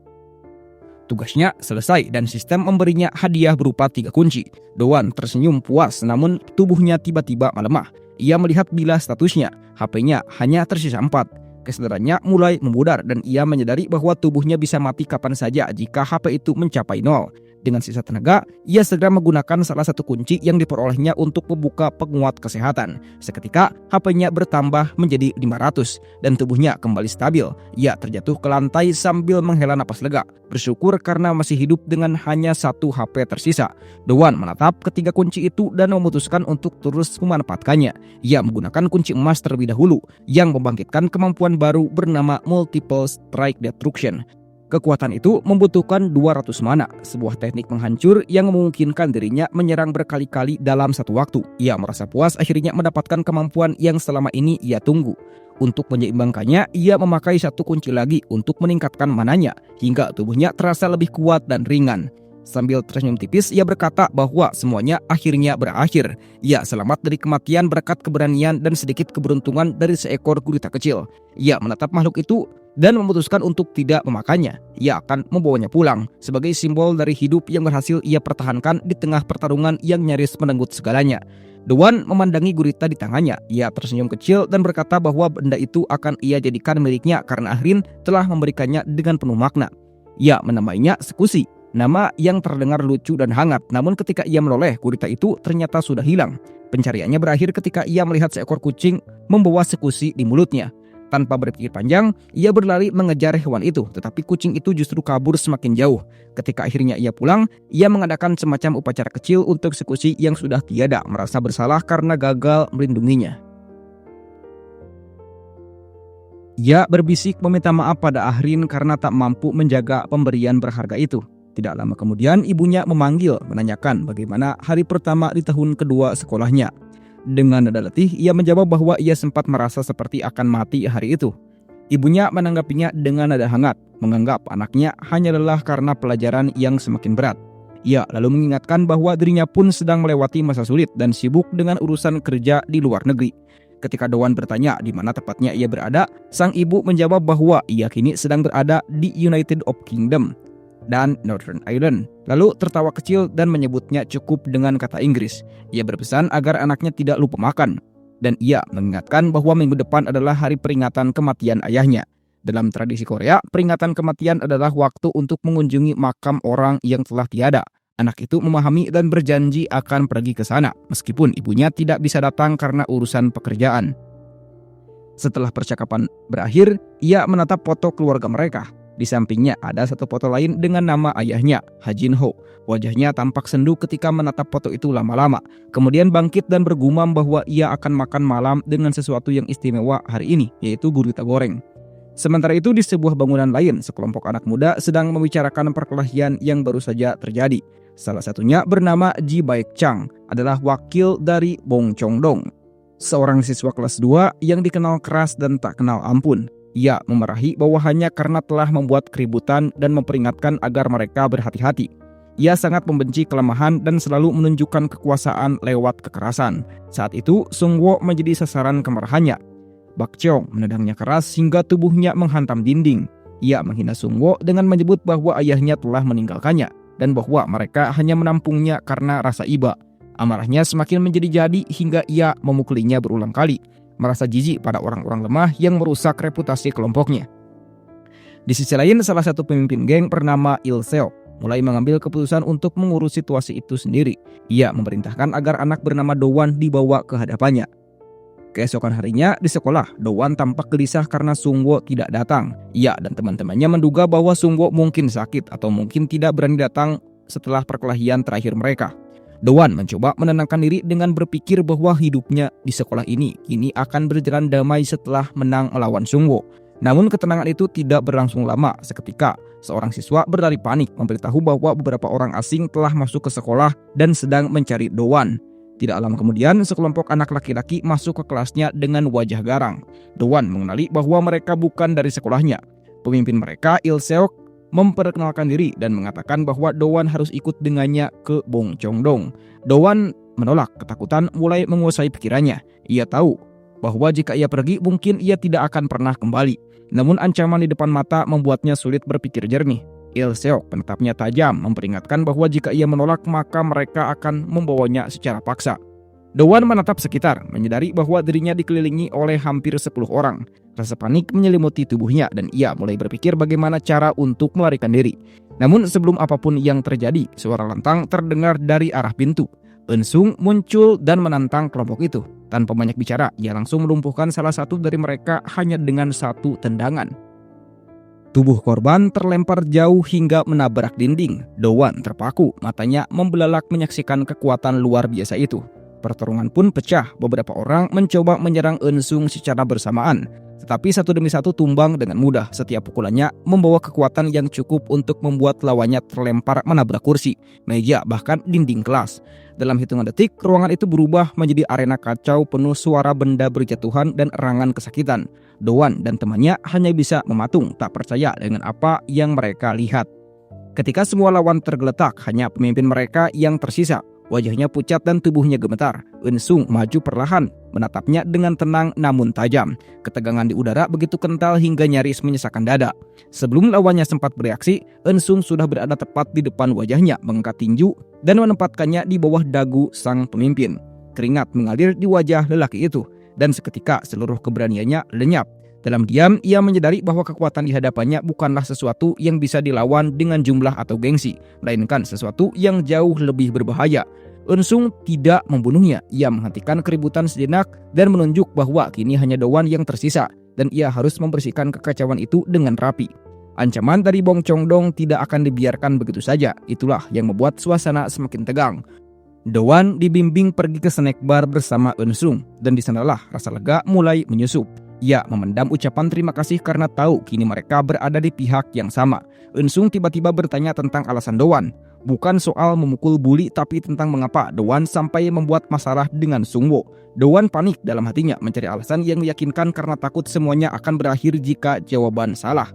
Speaker 1: Tugasnya selesai dan sistem memberinya hadiah berupa 3 kunci. Do-won tersenyum puas, namun tubuhnya tiba-tiba melemah. Ia melihat bila statusnya, HP-nya hanya tersisa 4. Kesadarannya mulai memudar dan ia menyadari bahwa tubuhnya bisa mati kapan saja jika HP itu mencapai 0. Dengan sisa tenaga, ia segera menggunakan salah satu kunci yang diperolehnya untuk membuka penguat kesehatan. Seketika, HP-nya bertambah menjadi 500 dan tubuhnya kembali stabil. Ia terjatuh ke lantai sambil menghela napas lega, bersyukur karena masih hidup dengan hanya 1 HP tersisa. Do-won menatap ketiga kunci itu dan memutuskan untuk terus memanfaatkannya. Ia menggunakan kunci emas terlebih dahulu, yang membangkitkan kemampuan baru bernama Multiple Strike Destruction. Kekuatan itu membutuhkan 200 mana, sebuah teknik penghancur yang memungkinkan dirinya menyerang berkali-kali dalam satu waktu. Ia merasa puas akhirnya mendapatkan kemampuan yang selama ini ia tunggu. Untuk menyeimbangkannya, ia memakai 1 kunci lagi untuk meningkatkan mananya, hingga tubuhnya terasa lebih kuat dan ringan. Sambil tersenyum tipis, ia berkata bahwa semuanya akhirnya berakhir. Ia selamat dari kematian berkat keberanian dan sedikit keberuntungan dari seekor gurita kecil. Ia menatap makhluk itu dan memutuskan untuk tidak memakannya. Ia akan membawanya pulang sebagai simbol dari hidup yang berhasil ia pertahankan di tengah pertarungan yang nyaris menenggut segalanya. Do-won memandangi gurita di tangannya. Ia tersenyum kecil dan berkata bahwa benda itu akan ia jadikan miliknya karena Ahrin telah memberikannya dengan penuh makna. Ia menamainya Sekusi, nama yang terdengar lucu dan hangat. Namun ketika ia meloleh, gurita itu ternyata sudah hilang. Pencariannya berakhir ketika ia melihat seekor kucing membawa Sekusi di mulutnya. Tanpa berpikir panjang, ia berlari mengejar hewan itu, tetapi kucing itu justru kabur semakin jauh. Ketika akhirnya ia pulang, ia mengadakan semacam upacara kecil untuk Sekusi yang sudah tiada, merasa bersalah karena gagal melindunginya. Ia berbisik meminta maaf pada Ahrin karena tak mampu menjaga pemberian berharga itu. Tidak lama kemudian, ibunya memanggil, menanyakan bagaimana hari pertama di tahun kedua sekolahnya. Dengan nada letih, ia menjawab bahwa ia sempat merasa seperti akan mati hari itu. Ibunya menanggapinya dengan nada hangat, menganggap anaknya hanya lelah karena pelajaran yang semakin berat. Ia lalu mengingatkan bahwa dirinya pun sedang melewati masa sulit dan sibuk dengan urusan kerja di luar negeri. Ketika Do-won bertanya di mana tepatnya ia berada, sang ibu menjawab bahwa ia kini sedang berada di United Kingdom dan Northern Ireland. Lalu tertawa kecil dan menyebutnya cukup dengan kata Inggris. Ia berpesan agar anaknya tidak lupa makan. Dan ia mengingatkan bahwa minggu depan adalah hari peringatan kematian ayahnya. Dalam tradisi Korea, peringatan kematian adalah waktu untuk mengunjungi makam orang yang telah tiada. Anak itu memahami dan berjanji akan pergi ke sana, meskipun ibunya tidak bisa datang karena urusan pekerjaan. Setelah percakapan berakhir, ia menatap foto keluarga mereka. Di sampingnya ada satu foto lain dengan nama ayahnya, Ha Jin Ho. Wajahnya tampak sendu ketika menatap foto itu lama-lama. Kemudian bangkit dan bergumam bahwa ia akan makan malam dengan sesuatu yang istimewa hari ini, yaitu gurita goreng. Sementara itu di sebuah bangunan lain, sekelompok anak muda sedang membicarakan perkelahian yang baru saja terjadi. Salah satunya bernama Ji Baek Chang, adalah wakil dari Bong Chong Dong, seorang siswa kelas 2 yang dikenal keras dan tak kenal ampun. Ia memarahi bawahannya karena telah membuat keributan dan memperingatkan agar mereka berhati-hati. Ia sangat membenci kelemahan dan selalu menunjukkan kekuasaan lewat kekerasan. Saat itu, Sung Wo menjadi sasaran kemarahannya. Bak Cheong menendangnya keras hingga tubuhnya menghantam dinding. Ia menghina Sung Wo dengan menyebut bahwa ayahnya telah meninggalkannya dan bahwa mereka hanya menampungnya karena rasa iba. Amarahnya semakin menjadi-jadi hingga ia memukulinya berulang kali, merasa jijik pada orang-orang lemah yang merusak reputasi kelompoknya. Di sisi lain, salah satu pemimpin geng bernama Il Seok mulai mengambil keputusan untuk mengurus situasi itu sendiri. Ia memerintahkan agar anak bernama Do Wan dibawa ke hadapannya. Keesokan harinya di sekolah, Do Wan tampak gelisah karena Sung Wo tidak datang. Ia dan teman-temannya menduga bahwa Sung Wo mungkin sakit atau mungkin tidak berani datang setelah perkelahian terakhir mereka. Do Wan mencoba menenangkan diri dengan berpikir bahwa hidupnya di sekolah ini kini akan berjalan damai setelah menang melawan Sung Wo. Namun ketenangan itu tidak berlangsung lama. Seketika, seorang siswa berlari panik memberitahu bahwa beberapa orang asing telah masuk ke sekolah dan sedang mencari Do Wan. Tidak lama kemudian, sekelompok anak laki-laki masuk ke kelasnya dengan wajah garang. Do Wan mengenali bahwa mereka bukan dari sekolahnya. Pemimpin mereka, Il Seok, memperkenalkan diri dan mengatakan bahwa Do Wan harus ikut dengannya ke Bong Chong Dong. Do Wan menolak, ketakutan mulai menguasai pikirannya. Ia tahu bahwa jika ia pergi mungkin ia tidak akan pernah kembali. Namun ancaman di depan mata membuatnya sulit berpikir jernih. Il Seok penetapnya tajam, memperingatkan bahwa jika ia menolak maka mereka akan membawanya secara paksa. Do Wan menatap sekitar, menyadari bahwa dirinya dikelilingi oleh hampir 10 orang. Rasa panik menyelimuti tubuhnya dan ia mulai berpikir bagaimana cara untuk melarikan diri. Namun sebelum apapun yang terjadi, suara lantang terdengar dari arah pintu. Eun Sung muncul dan menantang kelompok itu. Tanpa banyak bicara, ia langsung melumpuhkan salah satu dari mereka hanya dengan satu tendangan. Tubuh korban terlempar jauh hingga menabrak dinding. Do Wan terpaku, matanya membelalak menyaksikan kekuatan luar biasa itu. Pertarungan pun pecah, beberapa orang mencoba menyerang Eun Sung secara bersamaan. Tetapi satu demi satu tumbang dengan mudah. Setiap pukulannya membawa kekuatan yang cukup untuk membuat lawannya terlempar menabrak kursi, meja, bahkan dinding kelas. Dalam hitungan detik, ruangan itu berubah menjadi arena kacau penuh suara benda berjatuhan dan erangan kesakitan. Do Wan dan temannya hanya bisa mematung, tak percaya dengan apa yang mereka lihat. Ketika semua lawan tergeletak, hanya pemimpin mereka yang tersisa. Wajahnya pucat dan tubuhnya gemetar. Eun Sung maju perlahan, menatapnya dengan tenang namun tajam. Ketegangan di udara begitu kental hingga nyaris menyesakkan dada. Sebelum lawannya sempat bereaksi, Eun Sung sudah berada tepat di depan wajahnya, mengangkat tinju dan menempatkannya di bawah dagu sang pemimpin. Keringat mengalir di wajah lelaki itu, dan seketika seluruh keberaniannya lenyap. Dalam diam, ia menyadari bahwa kekuatan di hadapannya bukanlah sesuatu yang bisa dilawan dengan jumlah atau gengsi, melainkan sesuatu yang jauh lebih berbahaya. Eun Sung tidak membunuhnya, ia menghentikan keributan sejenak dan menunjuk bahwa kini hanya Do Wan yang tersisa, dan ia harus membersihkan kekacauan itu dengan rapi. Ancaman dari Bong Chong Dong tidak akan dibiarkan begitu saja, itulah yang membuat suasana semakin tegang. Do Wan dibimbing pergi ke snack bar bersama Eun Sung, dan di sanalah rasa lega mulai menyusup. Ia memendam ucapan terima kasih karena tahu kini mereka berada di pihak yang sama. Eun Sung tiba-tiba bertanya tentang alasan Do Wan. Bukan soal memukul bully tapi tentang mengapa Do Wan sampai membuat masalah dengan Sung Wo. Do Wan panik dalam hatinya mencari alasan yang meyakinkan karena takut semuanya akan berakhir jika jawaban salah.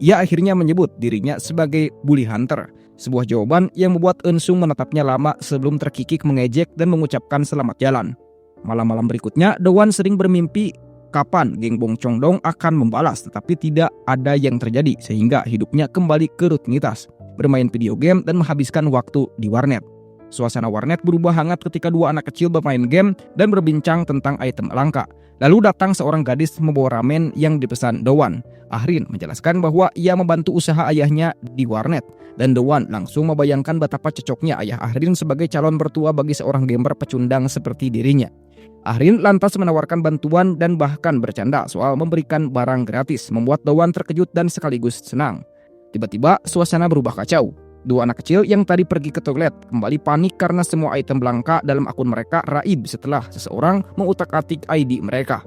Speaker 1: Ia akhirnya menyebut dirinya sebagai bully hunter. Sebuah jawaban yang membuat Eun Sung menatapnya lama sebelum terkikik mengejek dan mengucapkan selamat jalan. Malam-malam berikutnya, Do Wan sering bermimpi kapan geng Bong Chong Dong akan membalas, tetapi tidak ada yang terjadi sehingga hidupnya kembali ke rutinitas, bermain video game dan menghabiskan waktu di warnet. Suasana warnet berubah hangat ketika dua anak kecil bermain game dan berbincang tentang item langka. Lalu datang seorang gadis membawa ramen yang dipesan Dowan. Ahrin menjelaskan bahwa ia membantu usaha ayahnya di warnet. Dan Dowan langsung membayangkan betapa cocoknya ayah Ahrin sebagai calon mertua bagi seorang gamer pecundang seperti dirinya. Ahrin lantas menawarkan bantuan dan bahkan bercanda soal memberikan barang gratis, membuat Dowan terkejut dan sekaligus senang. Tiba-tiba suasana berubah kacau. Dua anak kecil yang tadi pergi ke toilet kembali panik karena semua item langka dalam akun mereka raib setelah seseorang mengutak-atik ID mereka.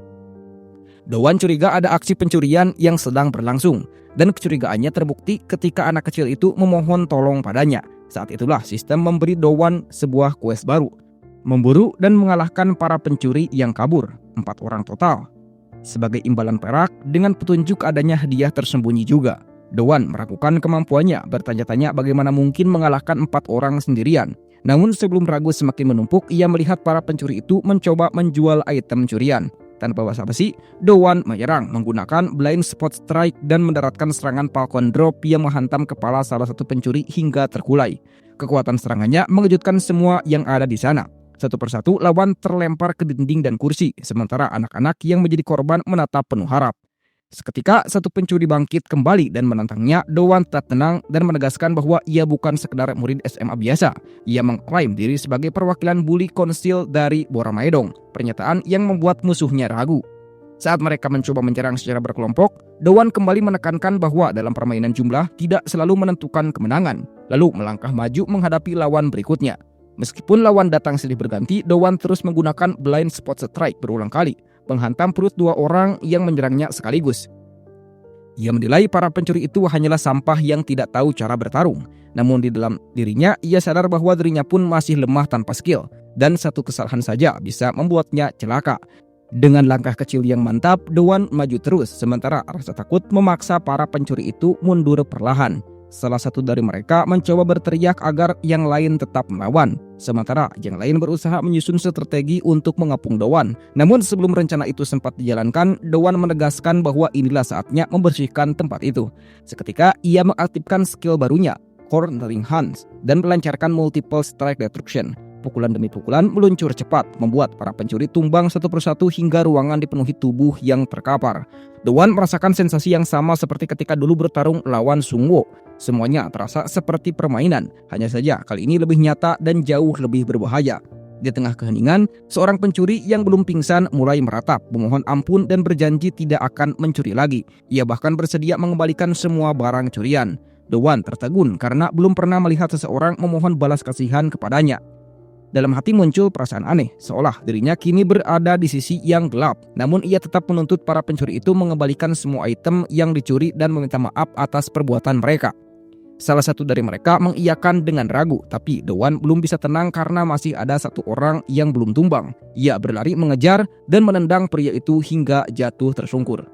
Speaker 1: Dowan curiga ada aksi pencurian yang sedang berlangsung, dan kecurigaannya terbukti ketika anak kecil itu memohon tolong padanya. Saat itulah sistem memberi Dowan sebuah quest baru, memburu dan mengalahkan para pencuri yang kabur, 4 orang total. Sebagai imbalan perak, dengan petunjuk adanya hadiah tersembunyi juga. Dowan meragukan kemampuannya, bertanya-tanya bagaimana mungkin mengalahkan 4 orang sendirian. Namun sebelum ragu semakin menumpuk, ia melihat para pencuri itu mencoba menjual item curian. Tanpa basa-basi, Dowan menyerang menggunakan blind spot strike dan mendaratkan serangan Falcon Drop yang menghantam kepala salah satu pencuri hingga terkulai. Kekuatan serangannya mengejutkan semua yang ada di sana. Satu persatu lawan terlempar ke dinding dan kursi, sementara anak-anak yang menjadi korban menatap penuh harap. Seketika satu pencuri bangkit kembali dan menantangnya. Dowan tetap tenang dan menegaskan bahwa ia bukan sekedar murid SMA biasa. Ia mengklaim diri sebagai perwakilan bully konsil dari Boramaedong, pernyataan yang membuat musuhnya ragu. Saat mereka mencoba menyerang secara berkelompok, Dowan kembali menekankan bahwa dalam permainan jumlah tidak selalu menentukan kemenangan, lalu melangkah maju menghadapi lawan berikutnya. Meskipun lawan datang silih berganti, Dowan terus menggunakan blind spot strike berulang kali, menghantam perut 2 orang yang menyerangnya sekaligus. Ia menilai para pencuri itu hanyalah sampah yang tidak tahu cara bertarung. Namun di dalam dirinya, ia sadar bahwa dirinya pun masih lemah tanpa skill, dan satu kesalahan saja bisa membuatnya celaka. Dengan langkah kecil yang mantap, Dowan maju terus, sementara rasa takut memaksa para pencuri itu mundur perlahan. Salah satu dari mereka mencoba berteriak agar yang lain tetap melawan, sementara yang lain berusaha menyusun strategi untuk mengepung Dowan. Namun sebelum rencana itu sempat dijalankan, Dowan menegaskan bahwa inilah saatnya membersihkan tempat itu. Seketika ia mengaktifkan skill barunya, Cornering Hands, dan melancarkan multiple strike destruction. Pukulan demi pukulan meluncur cepat, membuat para pencuri tumbang satu persatu hingga ruangan dipenuhi tubuh yang terkapar. Dowan merasakan sensasi yang sama seperti ketika dulu bertarung lawan Sungwo. Semuanya terasa seperti permainan, hanya saja kali ini lebih nyata dan jauh lebih berbahaya. Di tengah keheningan, seorang pencuri yang belum pingsan mulai meratap, memohon ampun dan berjanji tidak akan mencuri lagi. Ia bahkan bersedia mengembalikan semua barang curian. Dowan tertegun karena belum pernah melihat seseorang memohon balas kasihan kepadanya. Dalam hati muncul perasaan aneh, seolah dirinya kini berada di sisi yang gelap. Namun ia tetap menuntut para pencuri itu mengembalikan semua item yang dicuri dan meminta maaf atas perbuatan mereka. Salah satu dari mereka mengiyakan dengan ragu, tapi Dowan belum bisa tenang karena masih ada satu orang yang belum tumbang. Ia berlari mengejar dan menendang pria itu hingga jatuh tersungkur.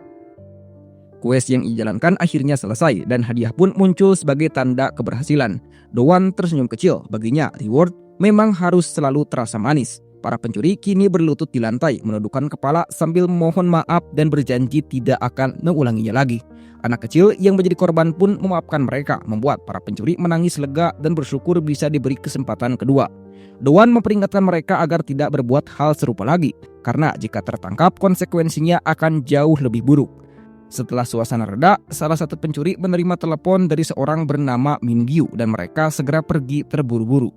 Speaker 1: Quest yang dijalankan akhirnya selesai dan hadiah pun muncul sebagai tanda keberhasilan. Dowan tersenyum kecil, baginya reward memang harus selalu terasa manis. Para pencuri kini berlutut di lantai, menundukkan kepala sambil memohon maaf dan berjanji tidak akan mengulanginya lagi. Anak kecil yang menjadi korban pun memaafkan mereka, membuat para pencuri menangis lega dan bersyukur bisa diberi kesempatan kedua. Dowan memperingatkan mereka agar tidak berbuat hal serupa lagi, karena jika tertangkap konsekuensinya akan jauh lebih buruk. Setelah suasana reda, salah satu pencuri menerima telepon dari seorang bernama Mingyu dan mereka segera pergi terburu-buru.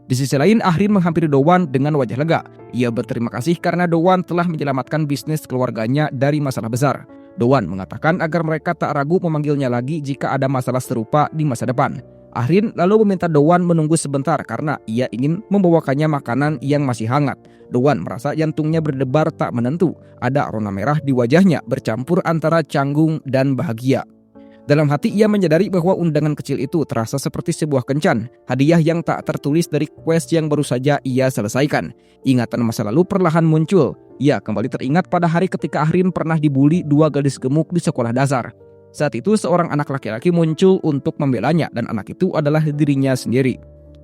Speaker 1: Di sisi lain, Ahrin menghampiri Dowan dengan wajah lega. Ia berterima kasih karena Dowan telah menyelamatkan bisnis keluarganya dari masalah besar. Dowan mengatakan agar mereka tak ragu memanggilnya lagi jika ada masalah serupa di masa depan. Ahrin lalu meminta Dowan menunggu sebentar karena ia ingin membawakannya makanan yang masih hangat. Dowan merasa jantungnya berdebar tak menentu. Ada rona merah di wajahnya bercampur antara canggung dan bahagia. Dalam hati ia menyadari bahwa undangan kecil itu terasa seperti sebuah kencan, hadiah yang tak tertulis dari quest yang baru saja ia selesaikan. Ingatan masa lalu perlahan muncul. Ia kembali teringat pada hari ketika Ahrin pernah dibully 2 gadis gemuk di sekolah dasar. Saat itu seorang anak laki-laki muncul untuk membelanya dan anak itu adalah dirinya sendiri.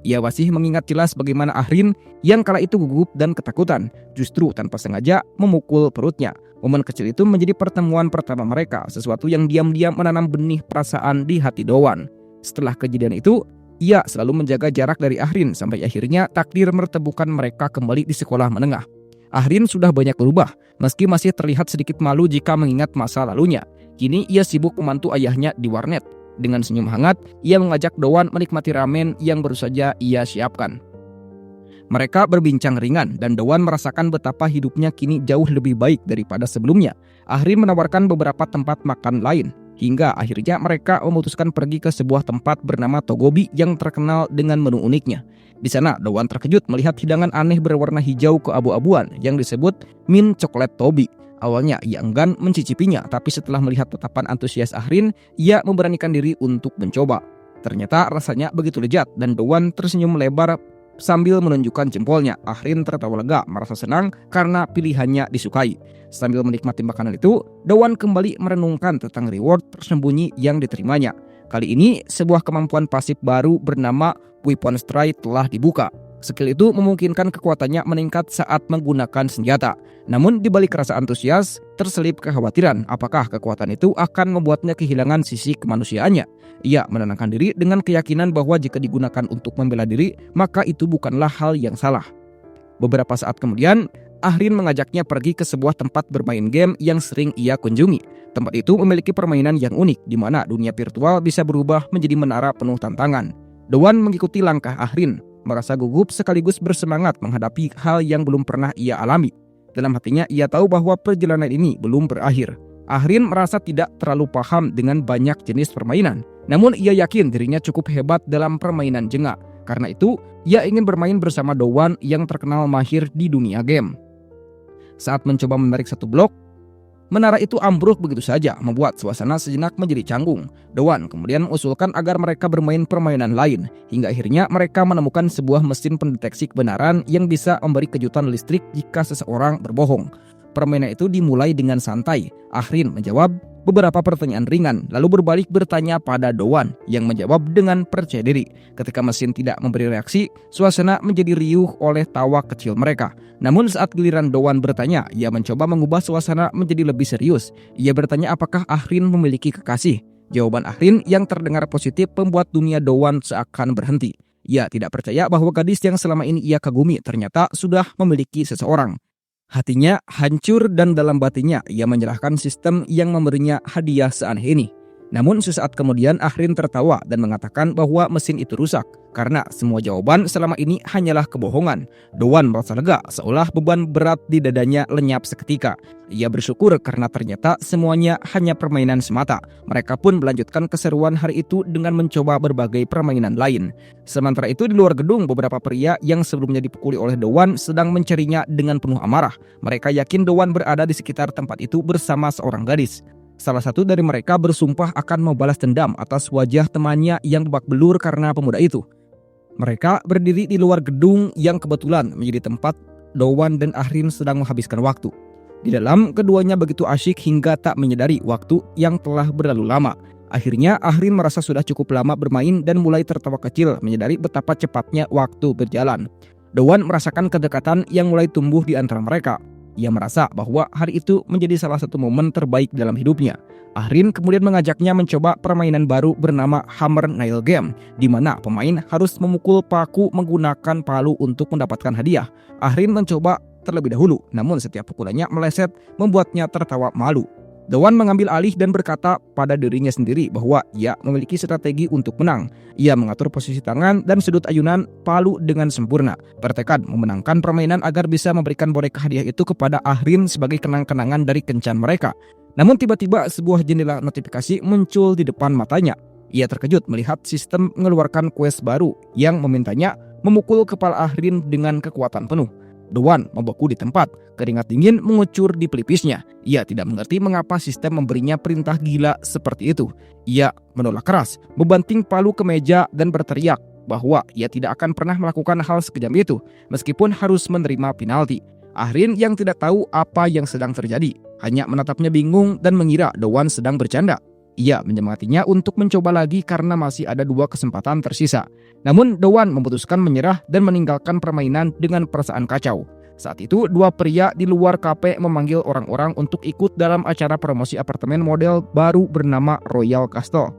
Speaker 1: Ia masih mengingat jelas bagaimana Ahrin yang kala itu gugup dan ketakutan, justru tanpa sengaja memukul perutnya. Momen kecil itu menjadi pertemuan pertama mereka, sesuatu yang diam-diam menanam benih perasaan di hati Dowan. Setelah kejadian itu, Ia selalu menjaga jarak dari Ahrin sampai akhirnya takdir mertemukan mereka kembali di sekolah menengah. Ahrin sudah banyak berubah, meski masih terlihat sedikit malu jika mengingat masa lalunya. Kini ia sibuk membantu ayahnya di warnet. Dengan senyum hangat, ia mengajak Doan menikmati ramen yang baru saja ia siapkan. Mereka berbincang ringan dan Doan merasakan betapa hidupnya kini jauh lebih baik daripada sebelumnya. Ahrin menawarkan beberapa tempat makan lain, hingga akhirnya mereka memutuskan pergi ke sebuah tempat bernama Togobi yang terkenal dengan menu uniknya. Di sana, Doan terkejut melihat hidangan aneh berwarna hijau keabu-abuan yang disebut mint coklat Tobi. Awalnya ia enggan mencicipinya, tapi setelah melihat tatapan antusias Ahrin, ia memberanikan diri untuk mencoba. Ternyata rasanya begitu lezat dan Doan tersenyum lebar sambil menunjukkan jempolnya. Ahrin tertawa lega, merasa senang karena pilihannya disukai. Sambil menikmati makanan itu, Doan kembali merenungkan tentang reward tersembunyi yang diterimanya. Kali ini, sebuah kemampuan pasif baru bernama Weapon Strike telah dibuka. Skill itu memungkinkan kekuatannya meningkat saat menggunakan senjata. Namun di balik rasa antusias, terselip kekhawatiran apakah kekuatan itu akan membuatnya kehilangan sisi kemanusiaannya. Ia menenangkan diri dengan keyakinan bahwa jika digunakan untuk membela diri, maka itu bukanlah hal yang salah. Beberapa saat kemudian, Ahrin mengajaknya pergi ke sebuah tempat bermain game yang sering ia kunjungi. Tempat itu memiliki permainan yang unik, di mana dunia virtual bisa berubah menjadi menara penuh tantangan. Doan mengikuti langkah Ahrin, merasa gugup sekaligus bersemangat menghadapi hal yang belum pernah ia alami. Dalam hatinya ia tahu bahwa perjalanan ini belum berakhir. Ahrin merasa tidak terlalu paham dengan banyak jenis permainan. Namun ia yakin dirinya cukup hebat dalam permainan Jenga. Karena itu, ia ingin bermain bersama Doan yang terkenal mahir di dunia game. Saat mencoba menarik satu blok, menara itu ambruk begitu saja, membuat suasana sejenak menjadi canggung. Doan kemudian mengusulkan agar mereka bermain permainan lain, hingga akhirnya mereka menemukan sebuah mesin pendeteksi kebenaran yang bisa memberi kejutan listrik jika seseorang berbohong. Permainan itu dimulai dengan santai. Ahrin menjawab beberapa pertanyaan ringan, lalu berbalik bertanya pada Doan yang menjawab dengan percaya diri. Ketika mesin tidak memberi reaksi, suasana menjadi riuh oleh tawa kecil mereka. Namun saat giliran Doan bertanya, ia mencoba mengubah suasana menjadi lebih serius. Ia bertanya apakah Ahrin memiliki kekasih. Jawaban Ahrin yang terdengar positif membuat dunia Doan seakan berhenti. Ia tidak percaya bahwa gadis yang selama ini ia kagumi ternyata sudah memiliki seseorang. Hatinya hancur dan dalam batinnya ia menyerahkan sistem yang memberinya hadiah seaneh ini. Namun sesaat kemudian Ahrin tertawa dan mengatakan bahwa mesin itu rusak karena semua jawaban selama ini hanyalah kebohongan. Doan merasa lega seolah beban berat di dadanya lenyap seketika. Ia bersyukur karena ternyata semuanya hanya permainan semata. Mereka pun melanjutkan keseruan hari itu dengan mencoba berbagai permainan lain. Sementara itu di luar gedung beberapa pria yang sebelumnya dipukuli oleh Doan sedang mencarinya dengan penuh amarah. Mereka yakin Doan berada di sekitar tempat itu bersama seorang gadis. Salah satu dari mereka bersumpah akan membalas dendam atas wajah temannya yang babak belur karena pemuda itu. Mereka berdiri di luar gedung yang kebetulan menjadi tempat Doan dan Ahrin sedang menghabiskan waktu. Di dalam, keduanya begitu asyik hingga tak menyadari waktu yang telah berlalu lama. Akhirnya Ahrin merasa sudah cukup lama bermain dan mulai tertawa kecil menyadari betapa cepatnya waktu berjalan. Doan merasakan kedekatan yang mulai tumbuh di antara mereka. Ia merasa bahwa hari itu menjadi salah satu momen terbaik dalam hidupnya. Ahrin kemudian mengajaknya mencoba permainan baru bernama Hammer Nail Game, di mana pemain harus memukul paku menggunakan palu untuk mendapatkan hadiah. Ahrin mencoba terlebih dahulu, namun setiap pukulannya meleset membuatnya tertawa malu. Doan mengambil alih dan berkata pada dirinya sendiri bahwa ia memiliki strategi untuk menang. Ia mengatur posisi tangan dan sudut ayunan palu dengan sempurna, bertekad memenangkan permainan agar bisa memberikan boneka hadiah itu kepada Ahrin sebagai kenang-kenangan dari kencan mereka. Namun tiba-tiba sebuah jendela notifikasi muncul di depan matanya. Ia terkejut melihat sistem mengeluarkan quest baru yang memintanya memukul kepala Ahrin dengan kekuatan penuh. Doan membeku di tempat, keringat dingin mengucur di pelipisnya. Ia tidak mengerti mengapa sistem memberinya perintah gila seperti itu. Ia menolak keras, membanting palu ke meja dan berteriak bahwa ia tidak akan pernah melakukan hal sekejam itu, meskipun harus menerima penalti. Ahrin yang tidak tahu apa yang sedang terjadi, hanya menatapnya bingung dan mengira Doan sedang bercanda. Ia menyemangatinya untuk mencoba lagi karena masih ada 2 kesempatan tersisa. Namun Doan memutuskan menyerah dan meninggalkan permainan dengan perasaan kacau. Saat itu 2 pria di luar kafe memanggil orang-orang untuk ikut dalam acara promosi apartemen model baru bernama Royal Castle.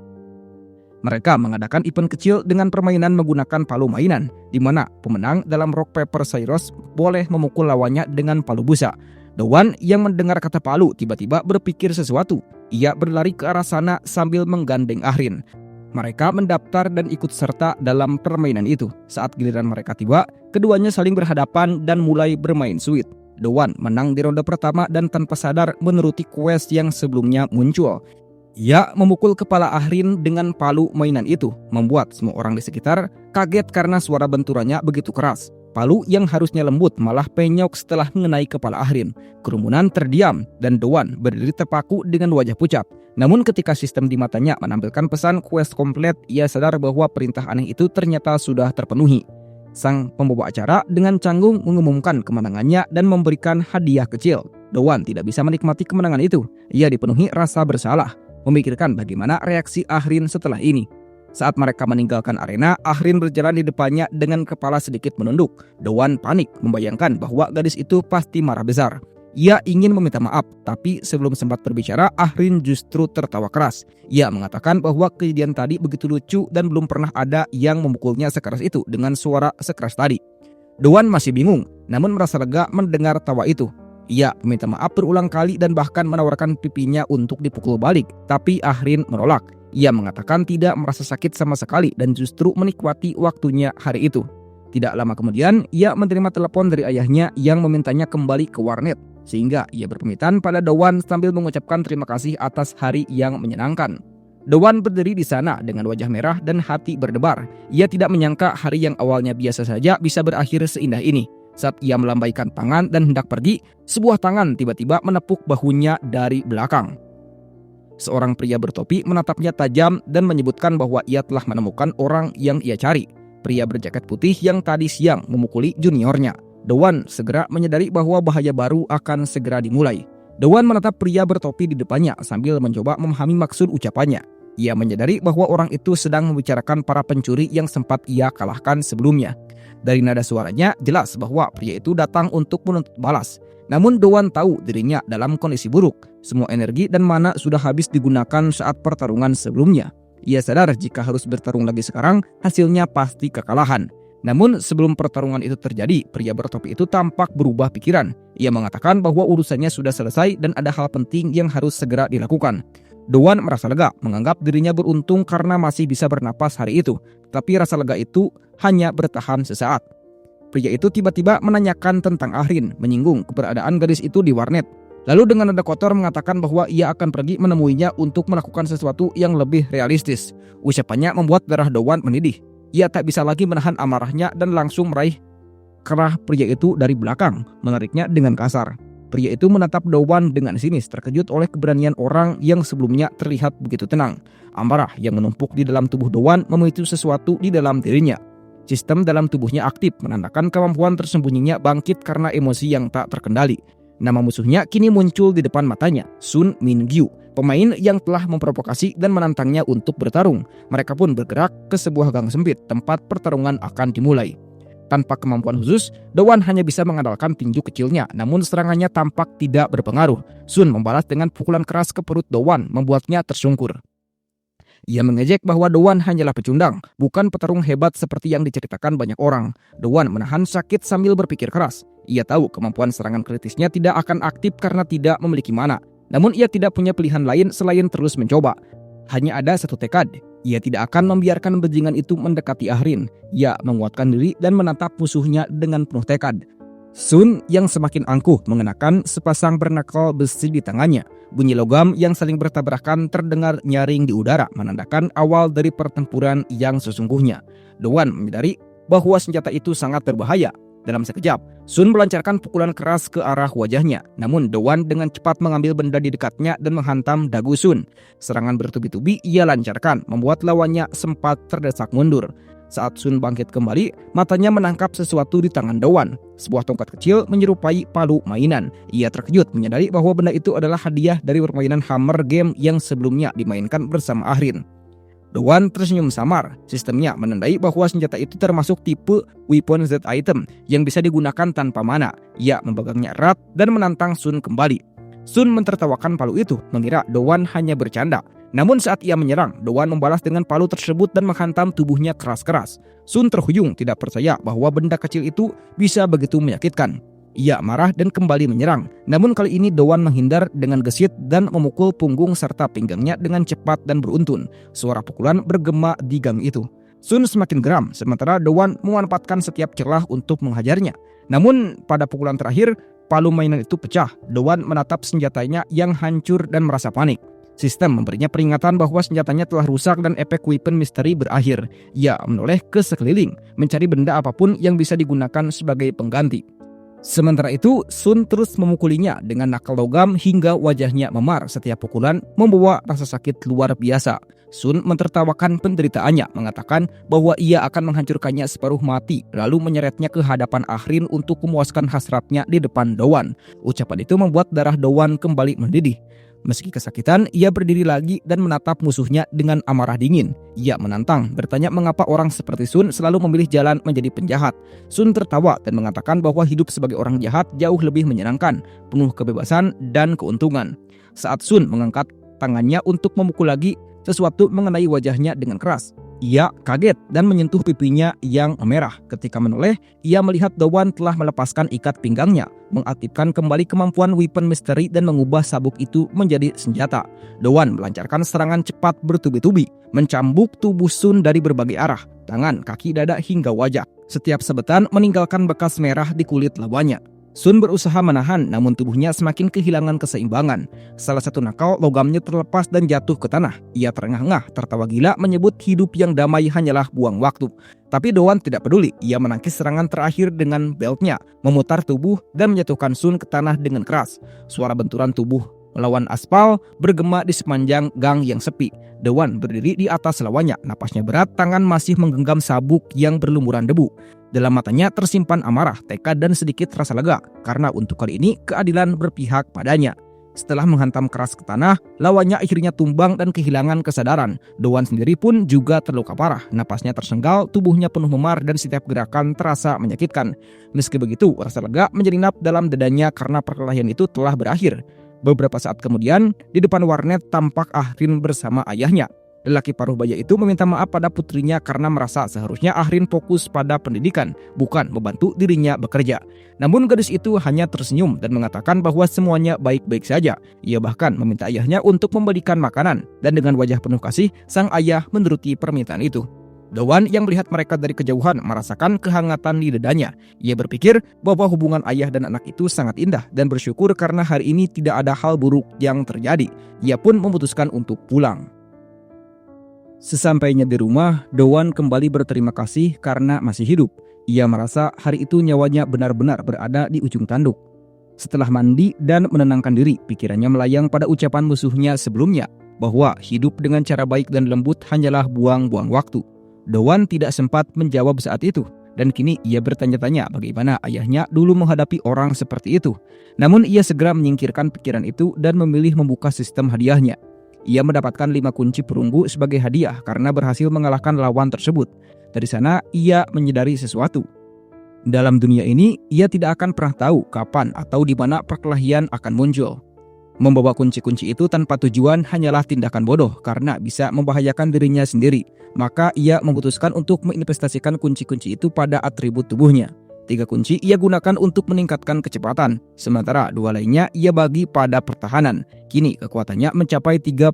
Speaker 1: Mereka mengadakan event kecil dengan permainan menggunakan palu mainan, di mana pemenang dalam Rock Paper Scissors boleh memukul lawannya dengan palu busa. Dowan yang mendengar kata palu tiba-tiba berpikir sesuatu. Ia berlari ke arah sana sambil menggandeng Ahrin. Mereka mendaftar dan ikut serta dalam permainan itu. Saat giliran mereka tiba, keduanya saling berhadapan dan mulai bermain sweet. Dowan menang di ronde pertama dan tanpa sadar menuruti quest yang sebelumnya muncul. Ia memukul kepala Ahrin dengan palu mainan itu, membuat semua orang di sekitar kaget karena suara benturannya begitu keras. Palu yang harusnya lembut malah penyok setelah mengenai kepala Ahrin. Kerumunan terdiam dan Dowan berdiri terpaku dengan wajah pucat. Namun ketika sistem di matanya menampilkan pesan quest komplit, ia sadar bahwa perintah aneh itu ternyata sudah terpenuhi. Sang pembawa acara dengan canggung mengumumkan kemenangannya dan memberikan hadiah kecil. Dowan tidak bisa menikmati kemenangan itu. Ia dipenuhi rasa bersalah, memikirkan bagaimana reaksi Ahrin setelah ini. Saat mereka meninggalkan arena, Ahrin berjalan di depannya dengan kepala sedikit menunduk. Dowan panik membayangkan bahwa gadis itu pasti marah besar. Ia ingin meminta maaf, tapi sebelum sempat berbicara, Ahrin justru tertawa keras. Ia mengatakan bahwa kejadian tadi begitu lucu dan belum pernah ada yang memukulnya sekeras itu dengan suara sekeras tadi. Dowan masih bingung, namun merasa lega mendengar tawa itu. Ia meminta maaf berulang kali dan bahkan menawarkan pipinya untuk dipukul balik, tapi Ahrin menolak. Ia mengatakan tidak merasa sakit sama sekali dan justru menikmati waktunya hari itu. Tidak lama kemudian, ia menerima telepon dari ayahnya yang memintanya kembali ke warnet, sehingga ia berpamitan pada Dowan sambil mengucapkan terima kasih atas hari yang menyenangkan. Dowan berdiri di sana dengan wajah merah dan hati berdebar. Ia tidak menyangka hari yang awalnya biasa saja bisa berakhir seindah ini. Saat ia melambaikan tangan dan hendak pergi, sebuah tangan tiba-tiba menepuk bahunya dari belakang. Seorang pria bertopi menatapnya tajam dan menyebutkan bahwa ia telah menemukan orang yang ia cari. Pria berjaket putih yang tadi siang memukuli juniornya. Dowan segera menyadari bahwa bahaya baru akan segera dimulai. Dowan menatap pria bertopi di depannya sambil mencoba memahami maksud ucapannya. Ia menyadari bahwa orang itu sedang membicarakan para pencuri yang sempat ia kalahkan sebelumnya. Dari nada suaranya jelas bahwa pria itu datang untuk menuntut balas. Namun Dowan tahu dirinya dalam kondisi buruk. Semua energi dan mana sudah habis digunakan saat pertarungan sebelumnya. Ia sadar jika harus bertarung lagi sekarang, hasilnya pasti kekalahan. Namun sebelum pertarungan itu terjadi, pria bertopi itu tampak berubah pikiran. Ia mengatakan bahwa urusannya sudah selesai dan ada hal penting yang harus segera dilakukan. Dowan merasa lega, menganggap dirinya beruntung karena masih bisa bernapas hari itu. Tapi rasa lega itu hanya bertahan sesaat. Pria itu tiba-tiba menanyakan tentang Ahrin, menyinggung keberadaan gadis itu di warnet. Lalu dengan nada kotor mengatakan bahwa ia akan pergi menemuinya untuk melakukan sesuatu yang lebih realistis. Ucapannya membuat darah Dowan mendidih. Ia tak bisa lagi menahan amarahnya dan langsung meraih kerah pria itu dari belakang, menariknya dengan kasar. Pria itu menatap Dowan dengan sinis, terkejut oleh keberanian orang yang sebelumnya terlihat begitu tenang. Amarah yang menumpuk di dalam tubuh Dowan memicu sesuatu di dalam dirinya. Sistem dalam tubuhnya aktif, menandakan kemampuan tersembunyinya bangkit karena emosi yang tak terkendali. Nama musuhnya kini muncul di depan matanya, Sun Mingyu, pemain yang telah memprovokasi dan menantangnya untuk bertarung. Mereka pun bergerak ke sebuah gang sempit tempat pertarungan akan dimulai. Tanpa kemampuan khusus, Dowan hanya bisa mengandalkan tinju kecilnya, namun serangannya tampak tidak berpengaruh. Sun membalas dengan pukulan keras ke perut Dowan, membuatnya tersungkur. Ia mengejek bahwa Dowan hanyalah pecundang, bukan petarung hebat seperti yang diceritakan banyak orang. Dowan menahan sakit sambil berpikir keras. Ia tahu kemampuan serangan kritisnya tidak akan aktif karena tidak memiliki mana. Namun ia tidak punya pilihan lain selain terus mencoba. Hanya ada satu tekad. Ia tidak akan membiarkan bajingan itu mendekati Ahrin. Ia menguatkan diri dan menatap musuhnya dengan penuh tekad. Sun yang semakin angkuh mengenakan sepasang bernakel besi di tangannya. Bunyi logam yang saling bertabrakan terdengar nyaring di udara, menandakan awal dari pertempuran yang sesungguhnya. Dowan menyadari bahwa senjata itu sangat berbahaya. Dalam sekejap, Sun melancarkan pukulan keras ke arah wajahnya. Namun Dowan dengan cepat mengambil benda di dekatnya dan menghantam dagu Sun. Serangan bertubi-tubi ia lancarkan, membuat lawannya sempat terdesak mundur. Saat Sun bangkit kembali, matanya menangkap sesuatu di tangan Dowan. Sebuah tongkat kecil menyerupai palu mainan. Ia terkejut menyadari bahwa benda itu adalah hadiah dari permainan Hammer Game yang sebelumnya dimainkan bersama Ahrin. Dowan tersenyum samar. Sistemnya menandai bahwa senjata itu termasuk tipe Weapon Z item yang bisa digunakan tanpa mana. Ia memegangnya erat dan menantang Sun kembali. Sun mentertawakan palu itu, mengira Dowan hanya bercanda. Namun saat ia menyerang, Doan membalas dengan palu tersebut dan menghantam tubuhnya keras-keras. Sun terhuyung tidak percaya bahwa benda kecil itu bisa begitu menyakitkan. Ia marah dan kembali menyerang. Namun kali ini Doan menghindar dengan gesit dan memukul punggung serta pinggangnya dengan cepat dan beruntun. Suara pukulan bergema di gang itu. Sun semakin geram, sementara Doan memanfaatkan setiap celah untuk menghajarnya. Namun pada pukulan terakhir, palu mainan itu pecah. Doan menatap senjatanya yang hancur dan merasa panik. Sistem memberinya peringatan bahwa senjatanya telah rusak dan efek weapon misteri berakhir. Ia menoleh ke sekeliling, mencari benda apapun yang bisa digunakan sebagai pengganti. Sementara itu, Sun terus memukulinya dengan nakal logam hingga wajahnya memar. Setiap pukulan membawa rasa sakit luar biasa. Sun mentertawakan penderitaannya, mengatakan bahwa ia akan menghancurkannya separuh mati, lalu menyeretnya ke hadapan Ahrin untuk memuaskan hasratnya di depan Doan. Ucapan itu membuat darah Doan kembali mendidih. Meski kesakitan, ia berdiri lagi dan menatap musuhnya dengan amarah dingin. Ia menantang, bertanya mengapa orang seperti Sun selalu memilih jalan menjadi penjahat. Sun tertawa dan mengatakan bahwa hidup sebagai orang jahat jauh lebih menyenangkan, penuh kebebasan dan keuntungan. Saat Sun mengangkat tangannya untuk memukul lagi, sesuatu mengenai wajahnya dengan keras. Ia kaget dan menyentuh pipinya yang merah. Ketika menoleh, ia melihat Doan telah melepaskan ikat pinggangnya, mengaktifkan kembali kemampuan weapon misteri dan mengubah sabuk itu menjadi senjata. Doan melancarkan serangan cepat bertubi-tubi, mencambuk tubuh Sun dari berbagai arah, tangan, kaki, dada hingga wajah. Setiap sebetan meninggalkan bekas merah di kulit lawannya. Sun berusaha menahan, namun tubuhnya semakin kehilangan keseimbangan. Salah satu nakal logamnya terlepas dan jatuh ke tanah. Ia terengah-engah, tertawa gila, menyebut hidup yang damai hanyalah buang waktu. Tapi Doan tidak peduli. Ia menangkis serangan terakhir dengan beltnya, memutar tubuh dan menjatuhkan Sun ke tanah dengan keras. Suara benturan tubuh melawan aspal bergema di sepanjang gang yang sepi. Doan berdiri di atas lawannya, napasnya berat, tangan masih menggenggam sabuk yang berlumuran debu. Dalam matanya tersimpan amarah, tekad dan sedikit rasa lega, karena untuk kali ini keadilan berpihak padanya. Setelah menghantam keras ke tanah, lawannya akhirnya tumbang dan kehilangan kesadaran. Doan sendiri pun juga terluka parah, napasnya tersenggal, tubuhnya penuh memar dan setiap gerakan terasa menyakitkan. Meski begitu, rasa lega menyelinap dalam dadanya karena perkelahian itu telah berakhir. Beberapa saat kemudian, di depan warnet tampak Ahrin bersama ayahnya. Lelaki paruh baya itu meminta maaf pada putrinya karena merasa seharusnya Ahrin fokus pada pendidikan, bukan membantu dirinya bekerja. Namun gadis itu hanya tersenyum dan mengatakan bahwa semuanya baik-baik saja. Ia bahkan meminta ayahnya untuk memberikan makanan, dan dengan wajah penuh kasih, sang ayah menuruti permintaan itu. Doan yang melihat mereka dari kejauhan merasakan kehangatan di dadanya. Ia berpikir bahwa hubungan ayah dan anak itu sangat indah dan bersyukur karena hari ini tidak ada hal buruk yang terjadi. Ia pun memutuskan untuk pulang. Sesampainya di rumah, Doan kembali berterima kasih karena masih hidup. Ia merasa hari itu nyawanya benar-benar berada di ujung tanduk. Setelah mandi dan menenangkan diri, pikirannya melayang pada ucapan musuhnya sebelumnya, bahwa hidup dengan cara baik dan lembut hanyalah buang-buang waktu. Doan tidak sempat menjawab saat itu, dan kini ia bertanya-tanya bagaimana ayahnya dulu menghadapi orang seperti itu. Namun ia segera menyingkirkan pikiran itu dan memilih membuka sistem hadiahnya. Ia mendapatkan 5 kunci perunggu sebagai hadiah karena berhasil mengalahkan lawan tersebut. Dari sana, ia menyadari sesuatu. Dalam dunia ini, ia tidak akan pernah tahu kapan atau di mana perkelahian akan muncul. Membawa kunci-kunci itu tanpa tujuan hanyalah tindakan bodoh karena bisa membahayakan dirinya sendiri. Maka ia memutuskan untuk menginvestasikan kunci-kunci itu pada atribut tubuhnya. 3 kunci ia gunakan untuk meningkatkan kecepatan, sementara 2 lainnya ia bagi pada pertahanan. Kini kekuatannya mencapai 31,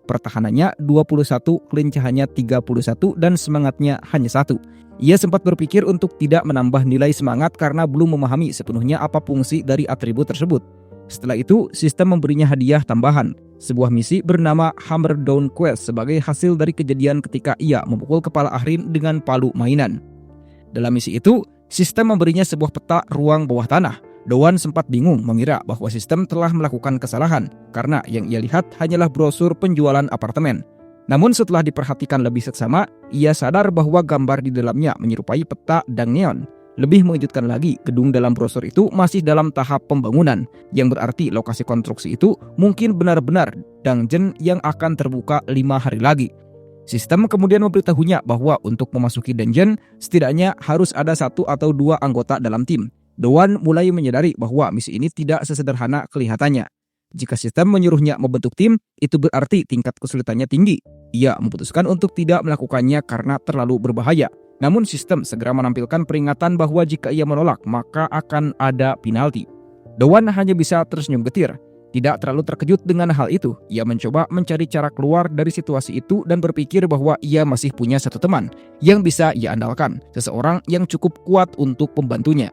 Speaker 1: pertahanannya 21, kelincahannya 31, dan semangatnya hanya 1. Ia sempat berpikir untuk tidak menambah nilai semangat karena belum memahami sepenuhnya apa fungsi dari atribut tersebut. Setelah itu, sistem memberinya hadiah tambahan, sebuah misi bernama Hammer Down Quest sebagai hasil dari kejadian ketika ia memukul kepala Ahrin dengan palu mainan. Dalam misi itu, sistem memberinya sebuah peta ruang bawah tanah. Doan sempat bingung mengira bahwa sistem telah melakukan kesalahan karena yang ia lihat hanyalah brosur penjualan apartemen. Namun setelah diperhatikan lebih seksama, ia sadar bahwa gambar di dalamnya menyerupai peta dang neon. Lebih mengejutkan lagi, gedung dalam brosur itu masih dalam tahap pembangunan, yang berarti lokasi konstruksi itu mungkin benar-benar dungeon yang akan terbuka 5 hari lagi. Sistem kemudian memberitahunya bahwa untuk memasuki dungeon, setidaknya harus ada 1 atau 2 anggota dalam tim. Doan mulai menyadari bahwa misi ini tidak sesederhana kelihatannya. Jika sistem menyuruhnya membentuk tim, itu berarti tingkat kesulitannya tinggi. Ia memutuskan untuk tidak melakukannya karena terlalu berbahaya. Namun sistem segera menampilkan peringatan bahwa jika ia menolak, maka akan ada penalti. Doan hanya bisa tersenyum getir. Tidak terlalu terkejut dengan hal itu, ia mencoba mencari cara keluar dari situasi itu dan berpikir bahwa ia masih punya satu teman yang bisa ia andalkan, seseorang yang cukup kuat untuk membantunya.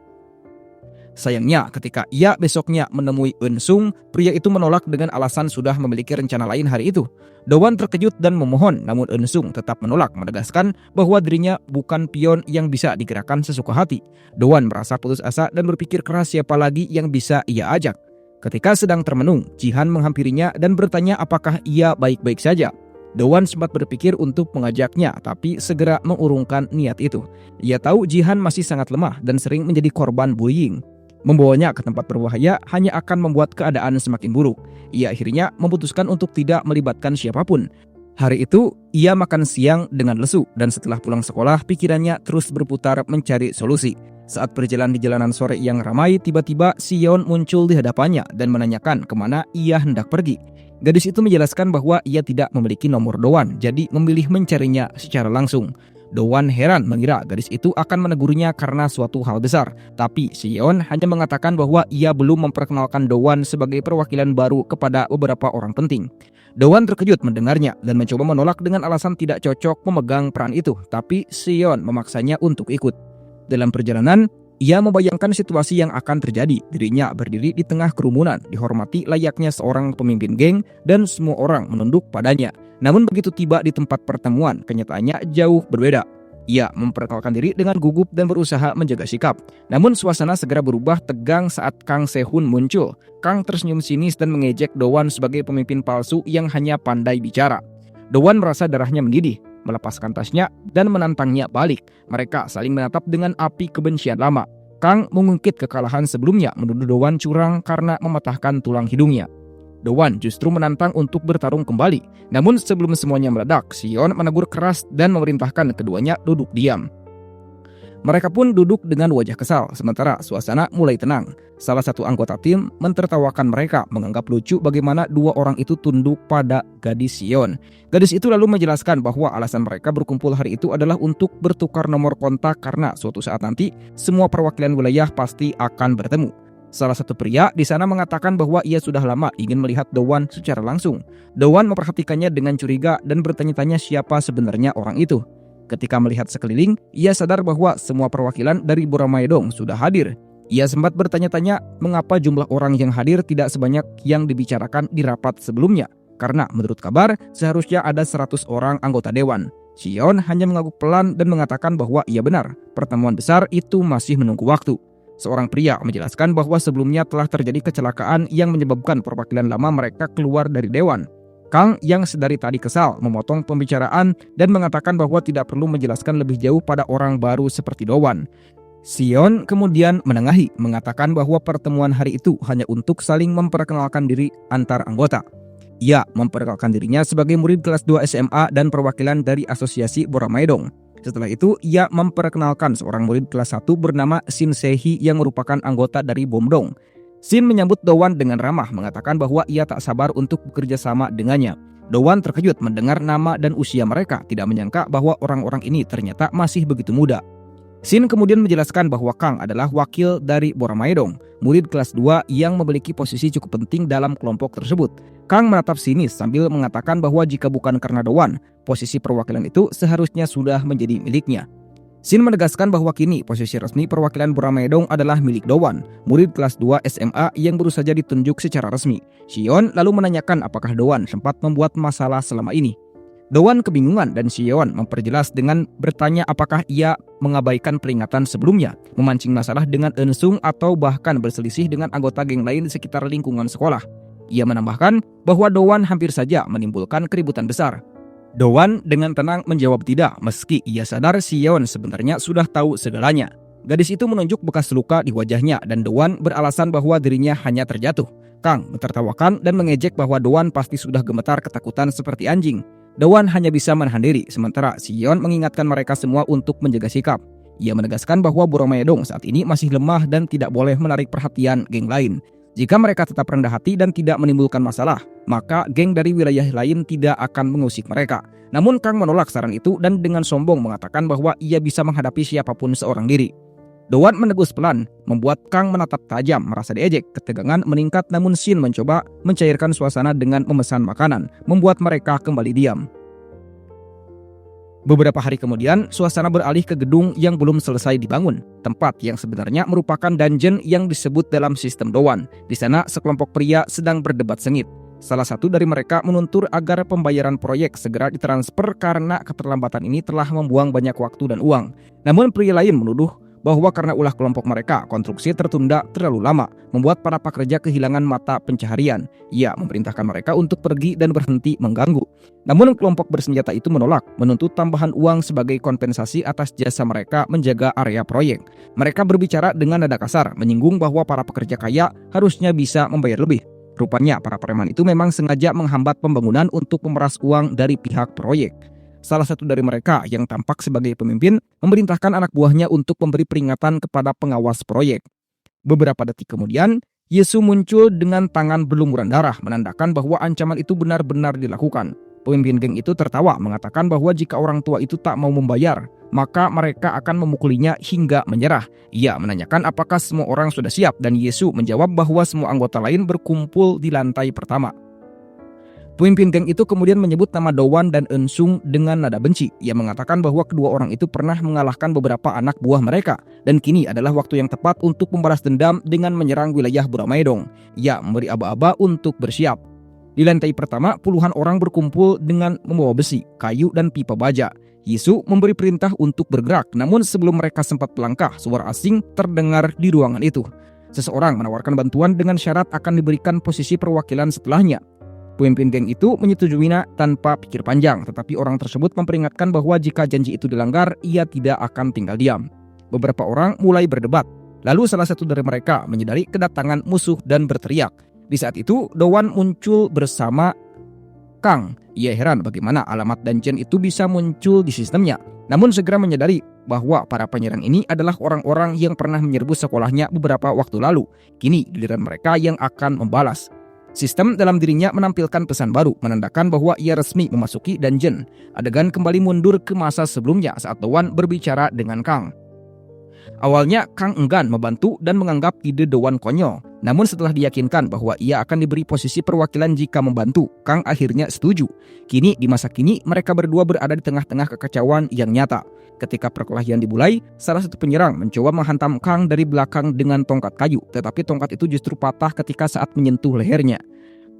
Speaker 1: Sayangnya, ketika ia besoknya menemui Eun-sung, pria itu menolak dengan alasan sudah memiliki rencana lain hari itu. Doan terkejut dan memohon, namun Eun-sung tetap menolak, menegaskan bahwa dirinya bukan pion yang bisa digerakkan sesuka hati. Doan merasa putus asa dan berpikir keras siapa lagi yang bisa ia ajak. Ketika sedang termenung, Jihan menghampirinya dan bertanya apakah ia baik-baik saja. Doan sempat berpikir untuk mengajaknya, tapi segera mengurungkan niat itu. Ia tahu Jihan masih sangat lemah dan sering menjadi korban bullying. Membawanya ke tempat berbahaya hanya akan membuat keadaan semakin buruk. Ia akhirnya memutuskan untuk tidak melibatkan siapapun. Hari itu, ia makan siang dengan lesu dan setelah pulang sekolah, pikirannya terus berputar mencari solusi. Saat berjalan di jalanan sore yang ramai, tiba-tiba Sion muncul di hadapannya dan menanyakan kemana ia hendak pergi. Gadis itu menjelaskan bahwa ia tidak memiliki nomor Doan, jadi memilih mencarinya secara langsung. Doan heran mengira gadis itu akan menegurnya karena suatu hal besar, tapi Sion hanya mengatakan bahwa ia belum memperkenalkan Doan sebagai perwakilan baru kepada beberapa orang penting. Doan terkejut mendengarnya dan mencoba menolak dengan alasan tidak cocok memegang peran itu, tapi Sion memaksanya untuk ikut. Dalam perjalanan, ia membayangkan situasi yang akan terjadi. Dirinya berdiri di tengah kerumunan, dihormati layaknya seorang pemimpin geng, dan semua orang menunduk padanya. Namun begitu tiba di tempat pertemuan, kenyataannya jauh berbeda. Ia memperkenalkan diri dengan gugup dan berusaha menjaga sikap. Namun suasana segera berubah tegang saat Kang Sehun muncul. Kang tersenyum sinis dan mengejek Doan sebagai pemimpin palsu yang hanya pandai bicara. Doan merasa darahnya mendidih, melepaskan tasnya dan menantangnya balik. Mereka saling menatap dengan api kebencian lama. Kang mengungkit kekalahan sebelumnya, menuduh Doan curang karena mematahkan tulang hidungnya. Doan justru menantang untuk bertarung kembali. Namun sebelum semuanya meledak, Sion menegur keras dan memerintahkan keduanya duduk diam. Mereka pun duduk dengan wajah kesal, sementara suasana mulai tenang. Salah satu anggota tim mentertawakan mereka, menganggap lucu bagaimana dua orang itu tunduk pada gadis Sion. Gadis itu lalu menjelaskan bahwa alasan mereka berkumpul hari itu adalah untuk bertukar nomor kontak karena suatu saat nanti semua perwakilan wilayah pasti akan bertemu. Salah satu pria di sana mengatakan bahwa ia sudah lama ingin melihat Doan secara langsung. Doan memperhatikannya dengan curiga dan bertanya-tanya siapa sebenarnya orang itu. Ketika melihat sekeliling, ia sadar bahwa semua perwakilan dari Boramaedong sudah hadir. Ia sempat bertanya-tanya mengapa jumlah orang yang hadir tidak sebanyak yang dibicarakan di rapat sebelumnya. Karena menurut kabar, seharusnya ada 100 orang anggota dewan. Sion hanya mengangguk pelan dan mengatakan bahwa ia benar. Pertemuan besar itu masih menunggu waktu. Seorang pria menjelaskan bahwa sebelumnya telah terjadi kecelakaan yang menyebabkan perwakilan lama mereka keluar dari dewan. Kang yang sedari tadi kesal memotong pembicaraan dan mengatakan bahwa tidak perlu menjelaskan lebih jauh pada orang baru seperti Doan. Sion kemudian menengahi, mengatakan bahwa pertemuan hari itu hanya untuk saling memperkenalkan diri antar anggota. Ia memperkenalkan dirinya sebagai murid kelas 2 SMA dan perwakilan dari Asosiasi Boramaedong. Setelah itu, ia memperkenalkan seorang murid kelas 1 bernama Shin Se-hee yang merupakan anggota dari Bomdong. Shin menyambut Doan dengan ramah, mengatakan bahwa ia tak sabar untuk bekerja sama dengannya. Doan terkejut mendengar nama dan usia mereka, tidak menyangka bahwa orang-orang ini ternyata masih begitu muda. Shin kemudian menjelaskan bahwa Kang adalah wakil dari Boramaedong, murid kelas 2 yang memiliki posisi cukup penting dalam kelompok tersebut. Kang menatap sinis sambil mengatakan bahwa jika bukan karena Doan, posisi perwakilan itu seharusnya sudah menjadi miliknya. Shin menegaskan bahwa kini posisi resmi perwakilan Boramaedong adalah milik Doan, murid kelas 2 SMA yang baru saja ditunjuk secara resmi. Sion lalu menanyakan apakah Doan sempat membuat masalah selama ini. Doan kebingungan dan Sion memperjelas dengan bertanya apakah ia mengabaikan peringatan sebelumnya, memancing masalah dengan Eun-sung atau bahkan berselisih dengan anggota geng lain di sekitar lingkungan sekolah. Ia menambahkan bahwa Doan hampir saja menimbulkan keributan besar. Doan dengan tenang menjawab tidak, meski ia sadar Sion sebenarnya sudah tahu segalanya. Gadis itu menunjuk bekas luka di wajahnya dan Doan beralasan bahwa dirinya hanya terjatuh. Kang mentertawakan dan mengejek bahwa Doan pasti sudah gemetar ketakutan seperti anjing. Doan hanya bisa menahan diri, sementara Sion mengingatkan mereka semua untuk menjaga sikap. Ia menegaskan bahwa Boramaedong saat ini masih lemah dan tidak boleh menarik perhatian geng lain. Jika mereka tetap rendah hati dan tidak menimbulkan masalah, maka geng dari wilayah lain tidak akan mengusik mereka. Namun Kang menolak saran itu dan dengan sombong mengatakan bahwa ia bisa menghadapi siapapun seorang diri. Doan menegus pelan, membuat Kang menatap tajam, merasa diejek. Ketegangan meningkat namun Shin mencoba mencairkan suasana dengan memesan makanan, membuat mereka kembali diam. Beberapa hari kemudian, suasana beralih ke gedung yang belum selesai dibangun, tempat yang sebenarnya merupakan dungeon yang disebut dalam sistem Doan. Di sana, sekelompok pria sedang berdebat sengit. Salah satu dari mereka menuntut agar pembayaran proyek segera ditransfer karena keterlambatan ini telah membuang banyak waktu dan uang. Namun pria lain menuduh bahwa karena ulah kelompok mereka, konstruksi tertunda terlalu lama, membuat para pekerja kehilangan mata pencaharian. Ia memerintahkan mereka untuk pergi dan berhenti mengganggu. Namun kelompok bersenjata itu menolak, menuntut tambahan uang sebagai kompensasi atas jasa mereka menjaga area proyek. Mereka berbicara dengan nada kasar, menyinggung bahwa para pekerja kaya harusnya bisa membayar lebih. Rupanya para preman itu memang sengaja menghambat pembangunan untuk memeras uang dari pihak proyek. Salah satu dari mereka yang tampak sebagai pemimpin memerintahkan anak buahnya untuk memberi peringatan kepada pengawas proyek. Beberapa detik kemudian, Yesu muncul dengan tangan berlumuran darah menandakan bahwa ancaman itu benar-benar dilakukan. Pemimpin geng itu tertawa mengatakan bahwa jika orang tua itu tak mau membayar, maka mereka akan memukulinya hingga menyerah. Ia menanyakan apakah semua orang sudah siap dan Yesu menjawab bahwa semua anggota lain berkumpul di lantai pertama. Pemimpin geng itu kemudian menyebut nama Doan dan Eun-sung dengan nada benci. Ia mengatakan bahwa kedua orang itu pernah mengalahkan beberapa anak buah mereka dan kini adalah waktu yang tepat untuk membalas dendam dengan menyerang wilayah Buramaedong. Ia memberi aba-aba untuk bersiap. Di lantai pertama, puluhan orang berkumpul dengan membawa besi, kayu, dan pipa baja. Yesu memberi perintah untuk bergerak, namun sebelum mereka sempat melangkah, suara asing terdengar di ruangan itu. Seseorang menawarkan bantuan dengan syarat akan diberikan posisi perwakilan setelahnya. Pemimpin geng itu menyetujuinya tanpa pikir panjang, tetapi orang tersebut memperingatkan bahwa jika janji itu dilanggar, ia tidak akan tinggal diam. Beberapa orang mulai berdebat, lalu salah satu dari mereka menyadari kedatangan musuh dan berteriak. Di saat itu, Doan muncul bersama Kang. Ia heran bagaimana alamat dungeon itu bisa muncul di sistemnya, namun segera menyadari bahwa para penyerang ini adalah orang-orang yang pernah menyerbu sekolahnya beberapa waktu lalu. Kini giliran mereka yang akan membalas. Sistem dalam dirinya menampilkan pesan baru, menandakan bahwa ia resmi memasuki dungeon. Adegan kembali mundur ke masa sebelumnya saat Doan berbicara dengan Kang. Awalnya Kang enggan membantu dan menganggap ide Doan konyol. Namun setelah diyakinkan bahwa ia akan diberi posisi perwakilan jika membantu, Kang akhirnya setuju. Kini di masa kini mereka berdua berada di tengah-tengah kekacauan yang nyata. Ketika perkelahian dimulai, salah satu penyerang mencoba menghantam Kang dari belakang dengan tongkat kayu, tetapi tongkat itu justru patah ketika saat menyentuh lehernya.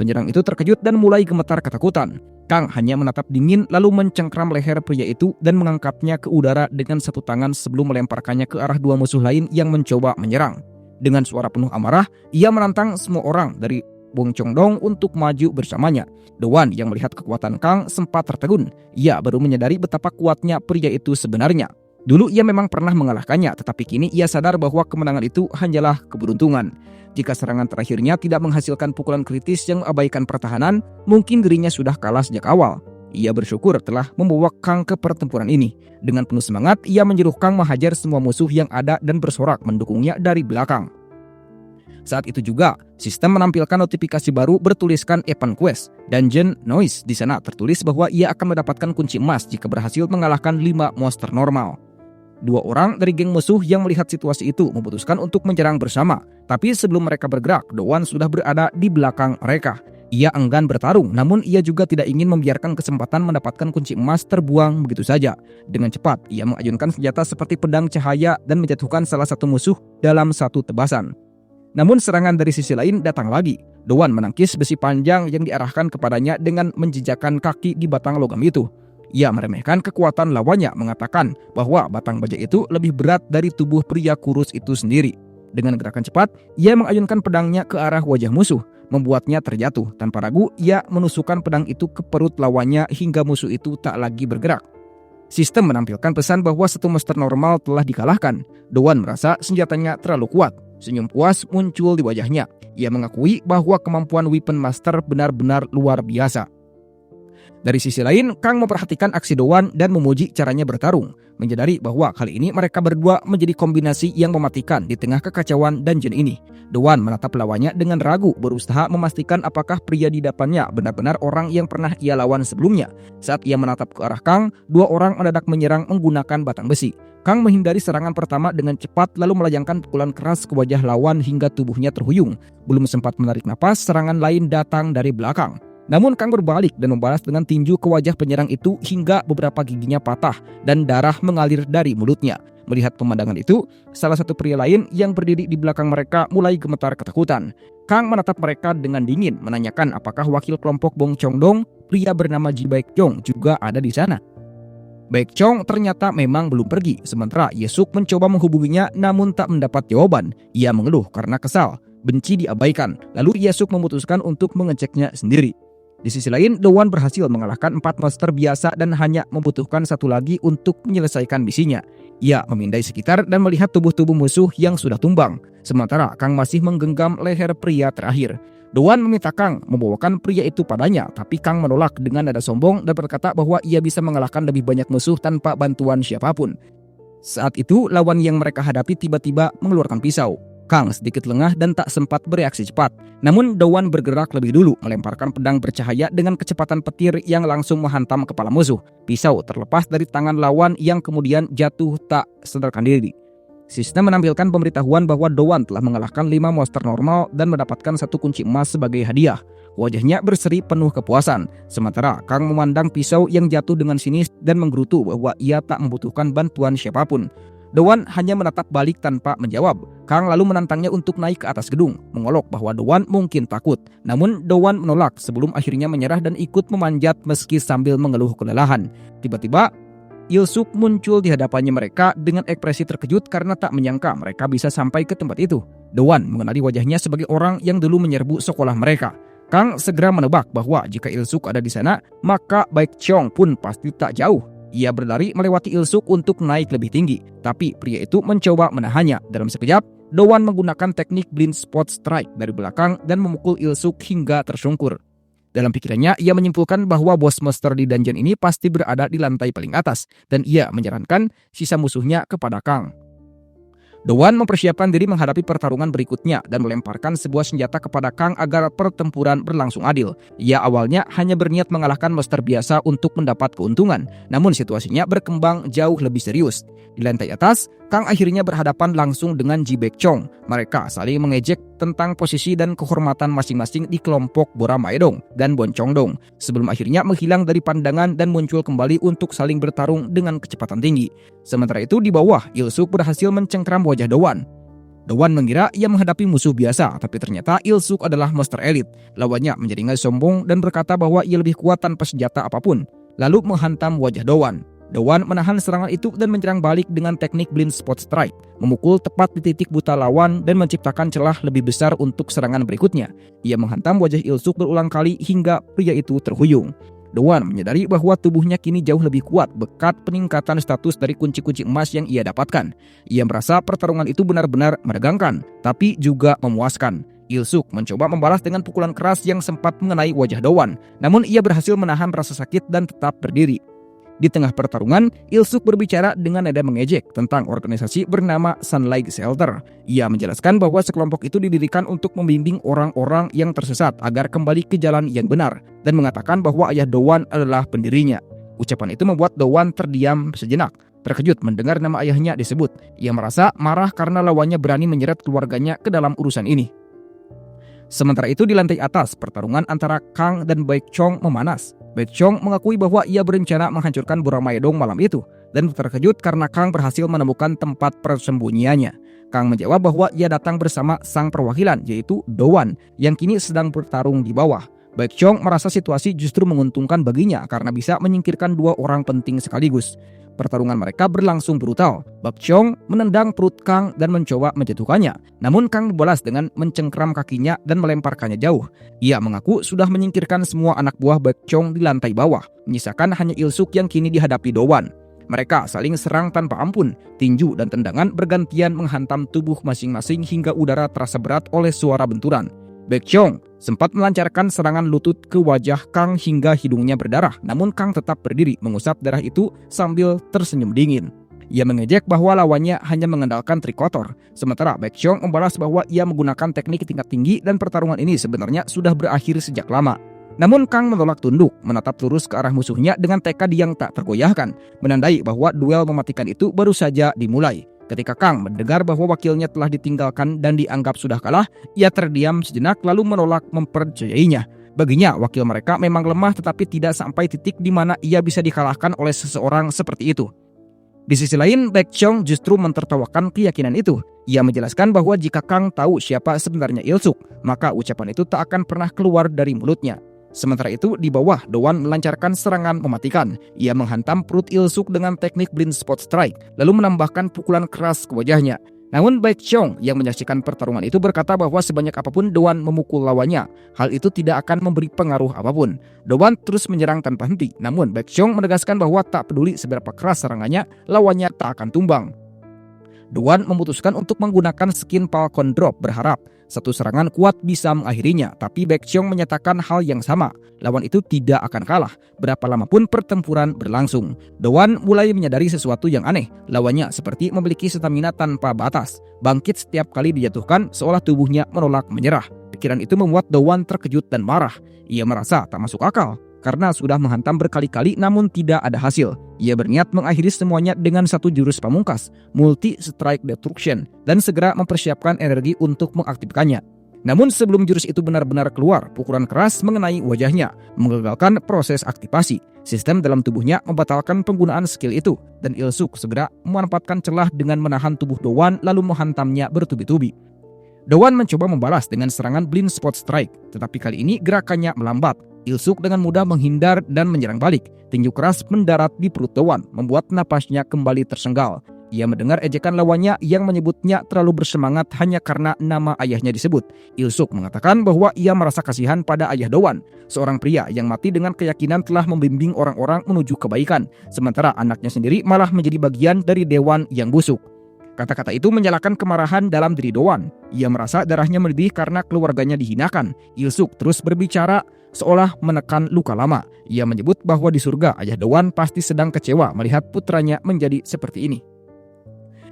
Speaker 1: Penyerang itu terkejut dan mulai gemetar ketakutan. Kang hanya menatap dingin lalu mencengkram leher pria itu dan mengangkatnya ke udara dengan satu tangan sebelum melemparkannya ke arah dua musuh lain yang mencoba menyerang. Dengan suara penuh amarah, ia menantang semua orang dari Bong Chong-dong untuk maju bersamanya. Doan yang melihat kekuatan Kang sempat tertegun. Ia baru menyadari betapa kuatnya pria itu sebenarnya. Dulu ia memang pernah mengalahkannya, tetapi kini ia sadar bahwa kemenangan itu hanyalah keberuntungan. Jika serangan terakhirnya tidak menghasilkan pukulan kritis yang mengabaikan pertahanan, mungkin dirinya sudah kalah sejak awal. Ia bersyukur telah membawa Kang ke pertempuran ini. Dengan penuh semangat, ia menyuruh Kang menghajar semua musuh yang ada dan bersorak mendukungnya dari belakang. Saat itu juga, sistem menampilkan notifikasi baru bertuliskan Event Quest. Dungeon Noise di sana tertulis bahwa ia akan mendapatkan kunci emas jika berhasil mengalahkan 5 monster normal. 2 orang dari geng musuh yang melihat situasi itu memutuskan untuk menyerang bersama. Tapi sebelum mereka bergerak, Doan sudah berada di belakang mereka. Ia enggan bertarung, namun ia juga tidak ingin membiarkan kesempatan mendapatkan kunci emas terbuang begitu saja. Dengan cepat, ia mengayunkan senjata seperti pedang cahaya dan menjatuhkan salah satu musuh dalam satu tebasan. Namun serangan dari sisi lain datang lagi. Doan menangkis besi panjang yang diarahkan kepadanya dengan menjejakkan kaki di batang logam itu. Ia meremehkan kekuatan lawannya, mengatakan bahwa batang baja itu lebih berat dari tubuh pria kurus itu sendiri. Dengan gerakan cepat, ia mengayunkan pedangnya ke arah wajah musuh, membuatnya terjatuh. Tanpa ragu, ia menusukkan pedang itu ke perut lawannya hingga musuh itu tak lagi bergerak. Sistem menampilkan pesan bahwa satu monster normal telah dikalahkan. Doan merasa senjatanya terlalu kuat. Senyum puas muncul di wajahnya. Ia mengakui bahwa kemampuan Weapon Master benar-benar luar biasa. Dari sisi lain, Kang memperhatikan aksi Doan dan memuji caranya bertarung, menyadari bahwa kali ini mereka berdua menjadi kombinasi yang mematikan di tengah kekacauan dungeon ini. Doan menatap lawannya dengan ragu, berusaha memastikan apakah pria di depannya benar-benar orang yang pernah ia lawan sebelumnya. Saat ia menatap ke arah Kang, dua orang mendadak menyerang menggunakan batang besi. Kang menghindari serangan pertama dengan cepat lalu melayangkan pukulan keras ke wajah lawan hingga tubuhnya terhuyung. Belum sempat menarik napas, serangan lain datang dari belakang. Namun Kang berbalik dan membalas dengan tinju ke wajah penyerang itu hingga beberapa giginya patah dan darah mengalir dari mulutnya. Melihat pemandangan itu, salah satu pria lain yang berdiri di belakang mereka mulai gemetar ketakutan. Kang menatap mereka dengan dingin, menanyakan apakah wakil kelompok Bong Chongdong, pria bernama Ji Baekjong, juga ada di sana. Baekjong ternyata memang belum pergi, sementara Yesuk mencoba menghubunginya namun tak mendapat jawaban. Ia mengeluh karena kesal, benci diabaikan, lalu Yesuk memutuskan untuk mengeceknya sendiri. Di sisi lain, Doan berhasil mengalahkan 4 monster biasa dan hanya membutuhkan satu lagi untuk menyelesaikan misinya. Ia memindai sekitar dan melihat tubuh-tubuh musuh yang sudah tumbang, sementara Kang masih menggenggam leher pria terakhir. Doan meminta Kang membawakan pria itu padanya, tapi Kang menolak dengan nada sombong dan berkata bahwa ia bisa mengalahkan lebih banyak musuh tanpa bantuan siapapun. Saat itu, lawan yang mereka hadapi tiba-tiba mengeluarkan pisau. Kang sedikit lengah dan tak sempat bereaksi cepat. Namun Doan bergerak lebih dulu, melemparkan pedang bercahaya dengan kecepatan petir yang langsung menghantam kepala musuh. Pisau terlepas dari tangan lawan yang kemudian jatuh tak sadarkan diri. Sistem menampilkan pemberitahuan bahwa Doan telah mengalahkan 5 monster normal dan mendapatkan 1 kunci emas sebagai hadiah. Wajahnya berseri penuh kepuasan, sementara Kang memandang pisau yang jatuh dengan sinis dan menggerutu bahwa ia tak membutuhkan bantuan siapapun. Doan hanya menatap balik tanpa menjawab. Kang lalu menantangnya untuk naik ke atas gedung, mengolok bahwa Doan mungkin takut. Namun Doan menolak sebelum akhirnya menyerah dan ikut memanjat meski sambil mengeluh kelelahan. Tiba-tiba, Ilsuk muncul di hadapannya mereka dengan ekspresi terkejut karena tak menyangka mereka bisa sampai ke tempat itu. Doan mengenali wajahnya sebagai orang yang dulu menyerbu sekolah mereka. Kang segera menebak bahwa jika Ilsuk ada di sana, maka Baekjong pun pasti tak jauh. Ia berlari melewati Ilsuk untuk naik lebih tinggi, tapi pria itu mencoba menahannya. Dalam sekejap, Doan menggunakan teknik blind spot strike dari belakang dan memukul Ilsuk hingga tersungkur. Dalam pikirannya, ia menyimpulkan bahwa bos monster di dungeon ini pasti berada di lantai paling atas, dan ia menyarankan sisa musuhnya kepada Kang. Doan mempersiapkan diri menghadapi pertarungan berikutnya dan melemparkan sebuah senjata kepada Kang agar pertempuran berlangsung adil. Ia awalnya hanya berniat mengalahkan monster biasa untuk mendapat keuntungan, namun situasinya berkembang jauh lebih serius. Di lantai atas, Kang akhirnya berhadapan langsung dengan Ji Baekjong. Mereka saling mengejek tentang posisi dan kehormatan masing-masing di kelompok Bora Maedong dan Bon Chongdong, sebelum akhirnya menghilang dari pandangan dan muncul kembali untuk saling bertarung dengan kecepatan tinggi. Sementara itu di bawah, Ilsuk berhasil mencengkram wajah Doan. Doan mengira ia menghadapi musuh biasa, tapi ternyata Ilsuk adalah monster elit. Lawannya menjadi sombong dan berkata bahwa ia lebih kuat tanpa senjata apapun, lalu menghantam wajah Doan. Doan menahan serangan itu dan menyerang balik dengan teknik blind spot strike, memukul tepat di titik buta lawan dan menciptakan celah lebih besar untuk serangan berikutnya. Ia menghantam wajah Ilsuk berulang kali hingga pria itu terhuyung. Doan menyadari bahwa tubuhnya kini jauh lebih kuat berkat peningkatan status dari kunci-kunci emas yang ia dapatkan. Ia merasa pertarungan itu benar-benar menegangkan, tapi juga memuaskan. Ilsuk mencoba membalas dengan pukulan keras yang sempat mengenai wajah Doan, namun ia berhasil menahan rasa sakit dan tetap berdiri. Di tengah pertarungan, Ilsuk berbicara dengan nada mengejek tentang organisasi bernama Sunlight Shelter. Ia menjelaskan bahwa sekelompok itu didirikan untuk membimbing orang-orang yang tersesat agar kembali ke jalan yang benar, dan mengatakan bahwa ayah Doan adalah pendirinya. Ucapan itu membuat Doan terdiam sejenak, terkejut mendengar nama ayahnya disebut. Ia merasa marah karena lawannya berani menyeret keluarganya ke dalam urusan ini. Sementara itu di lantai atas, pertarungan antara Kang dan Baekjong memanas. Baekjong mengakui bahwa ia berencana menghancurkan Bora Maedong malam itu dan terkejut karena Kang berhasil menemukan tempat persembunyiannya. Kang menjawab bahwa ia datang bersama sang perwakilan yaitu Doan yang kini sedang bertarung di bawah. Baekjong merasa situasi justru menguntungkan baginya karena bisa menyingkirkan 2 orang penting sekaligus. Pertarungan mereka berlangsung brutal. Baekjong menendang perut Kang dan mencoba menjatuhkannya. Namun Kang membalas dengan mencengkram kakinya dan melemparkannya jauh. Ia mengaku sudah menyingkirkan semua anak buah Baekjong di lantai bawah, menyisakan hanya Ilsuk yang kini dihadapi Doan. Mereka saling serang tanpa ampun. Tinju dan tendangan bergantian menghantam tubuh masing-masing hingga udara terasa berat oleh suara benturan. Baekjeong sempat melancarkan serangan lutut ke wajah Kang hingga hidungnya berdarah, namun Kang tetap berdiri mengusap darah itu sambil tersenyum dingin. Ia mengejek bahwa lawannya hanya mengandalkan trik kotor. Sementara Baekjeong membalas bahwa ia menggunakan teknik tingkat tinggi dan pertarungan ini sebenarnya sudah berakhir sejak lama. Namun Kang menolak tunduk, menatap lurus ke arah musuhnya dengan tekad yang tak tergoyahkan, menandai bahwa duel mematikan itu baru saja dimulai. Ketika Kang mendengar bahwa wakilnya telah ditinggalkan dan dianggap sudah kalah, ia terdiam sejenak lalu menolak mempercayainya. Baginya, wakil mereka memang lemah tetapi tidak sampai titik di mana ia bisa dikalahkan oleh seseorang seperti itu. Di sisi lain, Baekjeong justru mentertawakan keyakinan itu. Ia menjelaskan bahwa jika Kang tahu siapa sebenarnya Il-suk, maka ucapan itu tak akan pernah keluar dari mulutnya. Sementara itu, di bawah, Doan melancarkan serangan mematikan. Ia menghantam perut Il-suk dengan teknik blind spot strike, lalu menambahkan pukulan keras ke wajahnya. Namun Baekjeong yang menyaksikan pertarungan itu berkata bahwa sebanyak apapun Doan memukul lawannya, hal itu tidak akan memberi pengaruh apapun. Doan terus menyerang tanpa henti, namun Baekjeong menegaskan bahwa tak peduli seberapa keras serangannya, lawannya tak akan tumbang. Doan memutuskan untuk menggunakan skin Falcon Drop berharap satu serangan kuat bisa mengakhirinya, tapi Baekjeong menyatakan hal yang sama. Lawan itu tidak akan kalah, berapa lama pun pertempuran berlangsung. Doan mulai menyadari sesuatu yang aneh. Lawannya seperti memiliki stamina tanpa batas, bangkit setiap kali dijatuhkan seolah tubuhnya menolak menyerah. Pikiran itu membuat Doan terkejut dan marah. Ia merasa tak masuk akal, karena sudah menghantam berkali-kali namun tidak ada hasil. Ia berniat mengakhiri semuanya dengan satu jurus pamungkas, Multi Strike Destruction, dan segera mempersiapkan energi untuk mengaktifkannya. Namun sebelum jurus itu benar-benar keluar, pukulan keras mengenai wajahnya, menggagalkan proses aktivasi. Sistem dalam tubuhnya membatalkan penggunaan skill itu, dan Il-suk segera memanfaatkan celah dengan menahan tubuh Doan lalu menghantamnya bertubi-tubi. Doan mencoba membalas dengan serangan blind spot strike, tetapi kali ini gerakannya melambat. Il-suk dengan mudah menghindar dan menyerang balik. Tinju keras mendarat di perut Doan, membuat napasnya kembali tersenggal. Ia mendengar ejekan lawannya yang menyebutnya terlalu bersemangat hanya karena nama ayahnya disebut. Il-suk mengatakan bahwa ia merasa kasihan pada ayah Doan, seorang pria yang mati dengan keyakinan telah membimbing orang-orang menuju kebaikan, sementara anaknya sendiri malah menjadi bagian dari dewan yang busuk. Kata-kata itu menyalakan kemarahan dalam diri Doan. Ia merasa darahnya mendidih karena keluarganya dihinakan. Il-suk terus berbicara seolah menekan luka lama. Ia menyebut bahwa di surga ayah Doan pasti sedang kecewa melihat putranya menjadi seperti ini.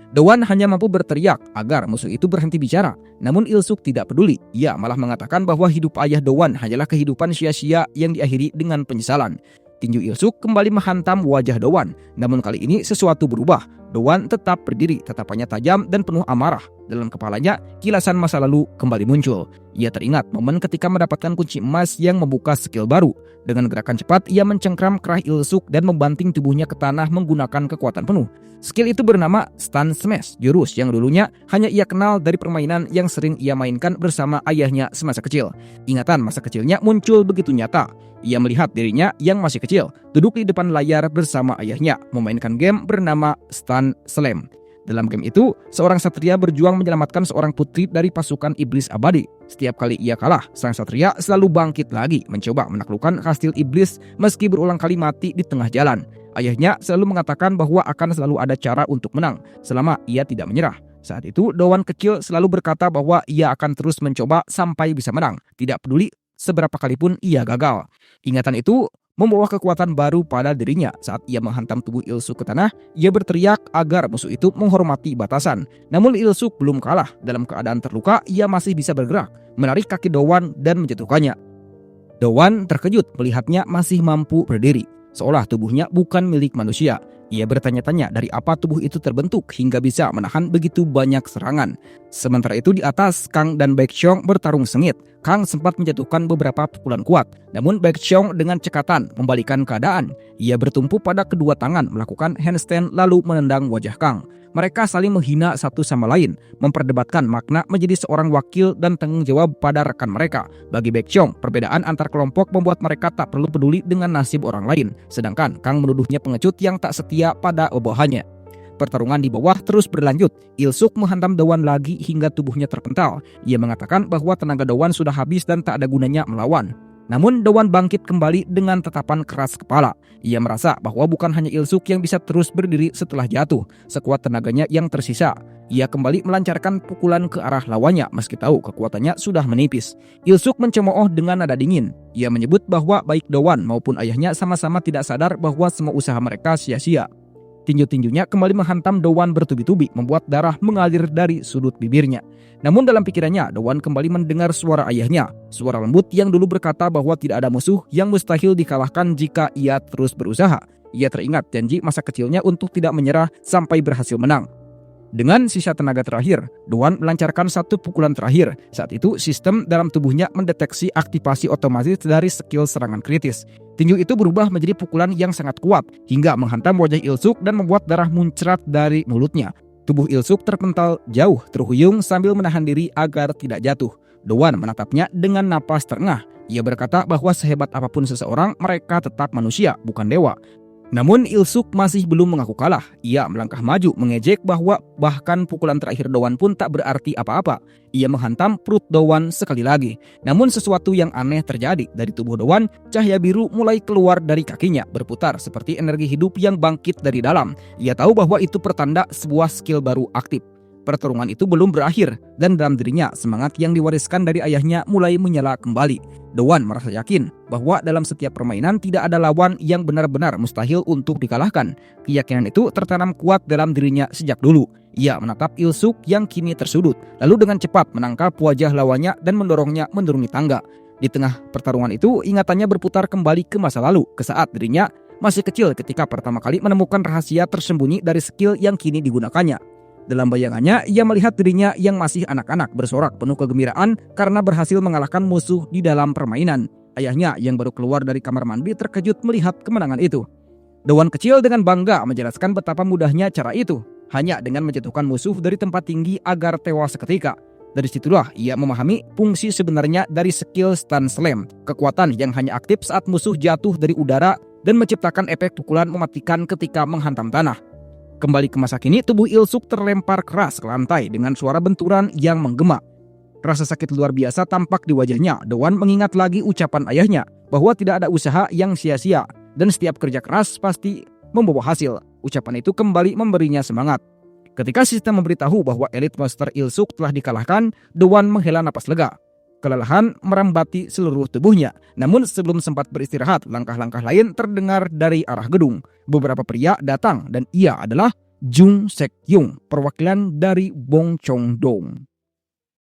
Speaker 1: Doan hanya mampu berteriak agar musuh itu berhenti bicara. Namun Il-suk tidak peduli. Ia malah mengatakan bahwa hidup ayah Doan hanyalah kehidupan sia-sia yang diakhiri dengan penyesalan. Tinju Il-suk kembali menghantam wajah Doan. Namun kali ini sesuatu berubah. Doan tetap berdiri, tatapannya tajam dan penuh amarah. Dalam kepalanya, kilasan masa lalu kembali muncul. Ia teringat momen ketika mendapatkan kunci emas yang membuka skill baru. Dengan gerakan cepat, ia mencengkram kerah Il-suk dan membanting tubuhnya ke tanah menggunakan kekuatan penuh. Skill itu bernama Stun Smash, jurus yang dulunya hanya ia kenal dari permainan yang sering ia mainkan bersama ayahnya semasa kecil. Ingatan masa kecilnya muncul begitu nyata. Ia melihat dirinya yang masih kecil, duduk di depan layar bersama ayahnya, memainkan game bernama Stun Slam. Dalam game itu, seorang satria berjuang menyelamatkan seorang putri dari pasukan iblis abadi. Setiap kali ia kalah, sang satria selalu bangkit lagi, mencoba menaklukkan kastil iblis meski berulang kali mati di tengah jalan. Ayahnya selalu mengatakan bahwa akan selalu ada cara untuk menang, selama ia tidak menyerah. Saat itu, Doan kecil selalu berkata bahwa ia akan terus mencoba sampai bisa menang, tidak peduli seberapa kali pun ia gagal. Ingatan itu membawa kekuatan baru pada dirinya. Saat ia menghantam tubuh Il-suk ke tanah, ia berteriak agar musuh itu menghormati batasan. Namun Il-suk belum kalah. Dalam keadaan terluka, ia masih bisa bergerak, menarik kaki Doan dan menjatuhkannya. Doan terkejut melihatnya masih mampu berdiri, seolah tubuhnya bukan milik manusia. Ia bertanya-tanya dari apa tubuh itu terbentuk hingga bisa menahan begitu banyak serangan. Sementara itu di atas, Kang dan Baekjeong bertarung sengit. Kang sempat menjatuhkan beberapa pukulan kuat, namun Baekjeong dengan cekatan membalikan keadaan. Ia bertumpu pada kedua tangan melakukan handstand lalu menendang wajah Kang. Mereka saling menghina satu sama lain, memperdebatkan makna menjadi seorang wakil dan tanggung jawab pada rekan mereka. Bagi Baekjeong, perbedaan antar kelompok membuat mereka tak perlu peduli dengan nasib orang lain, sedangkan Kang menuduhnya pengecut yang tak setia pada bawahannya. Pertarungan di bawah terus berlanjut. Il-suk menghantam Doan lagi hingga tubuhnya terpental. Ia mengatakan bahwa tenaga Doan sudah habis dan tak ada gunanya melawan. Namun Doan bangkit kembali dengan tatapan keras kepala. Ia merasa bahwa bukan hanya Il-suk yang bisa terus berdiri setelah jatuh, sekuat tenaganya yang tersisa. ia kembali melancarkan pukulan ke arah lawannya meski tahu kekuatannya sudah menipis. Il-suk mencemooh dengan nada dingin. Ia menyebut bahwa baik Do-won maupun ayahnya sama-sama tidak sadar bahwa semua usaha mereka sia-sia. Tinju-tinjunya kembali menghantam Do-won bertubi-tubi, membuat darah mengalir dari sudut bibirnya. Namun dalam pikirannya, Do-won kembali mendengar suara ayahnya, suara lembut yang dulu berkata bahwa tidak ada musuh yang mustahil dikalahkan jika ia terus berusaha. Ia teringat janji masa kecilnya untuk tidak menyerah sampai berhasil menang. Dengan sisa tenaga terakhir, Do-won melancarkan satu pukulan terakhir. Saat itu, sistem dalam tubuhnya mendeteksi aktivasi otomatis dari skill serangan kritis. Tinju itu berubah menjadi pukulan yang sangat kuat, hingga menghantam wajah Il-suk dan membuat darah muncrat dari mulutnya. Tubuh Il-suk terpental jauh, terhuyung sambil menahan diri agar tidak jatuh. Do-won menatapnya dengan napas terengah. Ia berkata bahwa sehebat apapun seseorang, mereka tetap manusia, bukan dewa. Namun Il-suk masih belum mengaku kalah. Ia melangkah maju mengejek bahwa bahkan pukulan terakhir Do-won pun tak berarti apa-apa. Ia menghantam perut Do-won sekali lagi. Namun sesuatu yang aneh terjadi. Dari tubuh Do-won, cahaya biru mulai keluar dari kakinya, berputar seperti energi hidup yang bangkit dari dalam. Ia tahu bahwa itu pertanda sebuah skill baru aktif. Pertarungan itu belum berakhir, dan dalam dirinya semangat yang diwariskan dari ayahnya mulai menyala kembali. Do-won merasa yakin bahwa dalam setiap permainan tidak ada lawan yang benar-benar mustahil untuk dikalahkan. Keyakinan itu tertanam kuat dalam dirinya sejak dulu. Ia menatap Il-suk yang kini tersudut, lalu dengan cepat menangkap wajah lawannya dan mendorongnya menuruni tangga. Di tengah pertarungan itu, ingatannya berputar kembali ke masa lalu, ke saat dirinya masih kecil ketika pertama kali menemukan rahasia tersembunyi dari skill yang kini digunakannya. Dalam bayangannya, ia melihat dirinya yang masih anak-anak bersorak penuh kegembiraan karena berhasil mengalahkan musuh di dalam permainan. Ayahnya yang baru keluar dari kamar mandi terkejut melihat kemenangan itu. Do-won kecil dengan bangga menjelaskan betapa mudahnya cara itu, hanya dengan menjatuhkan musuh dari tempat tinggi agar tewas seketika. Dari situlah ia memahami fungsi sebenarnya dari skill stun slam, kekuatan yang hanya aktif saat musuh jatuh dari udara dan menciptakan efek pukulan mematikan ketika menghantam tanah. Kembali ke masa kini, tubuh Il-suk terlempar keras ke lantai dengan suara benturan yang menggema. Rasa sakit luar biasa tampak di wajahnya. Do-won mengingat lagi ucapan ayahnya bahwa tidak ada usaha yang sia-sia dan setiap kerja keras pasti membawa hasil. Ucapan itu kembali memberinya semangat. Ketika sistem memberitahu bahwa Elite Master Il-suk telah dikalahkan, Do-won menghela napas lega. Kelelahan merambati seluruh tubuhnya. Namun sebelum sempat beristirahat, langkah-langkah lain terdengar dari arah gedung. Beberapa pria datang dan ia adalah Jung Sek-yung, perwakilan dari Bong Chong-dong.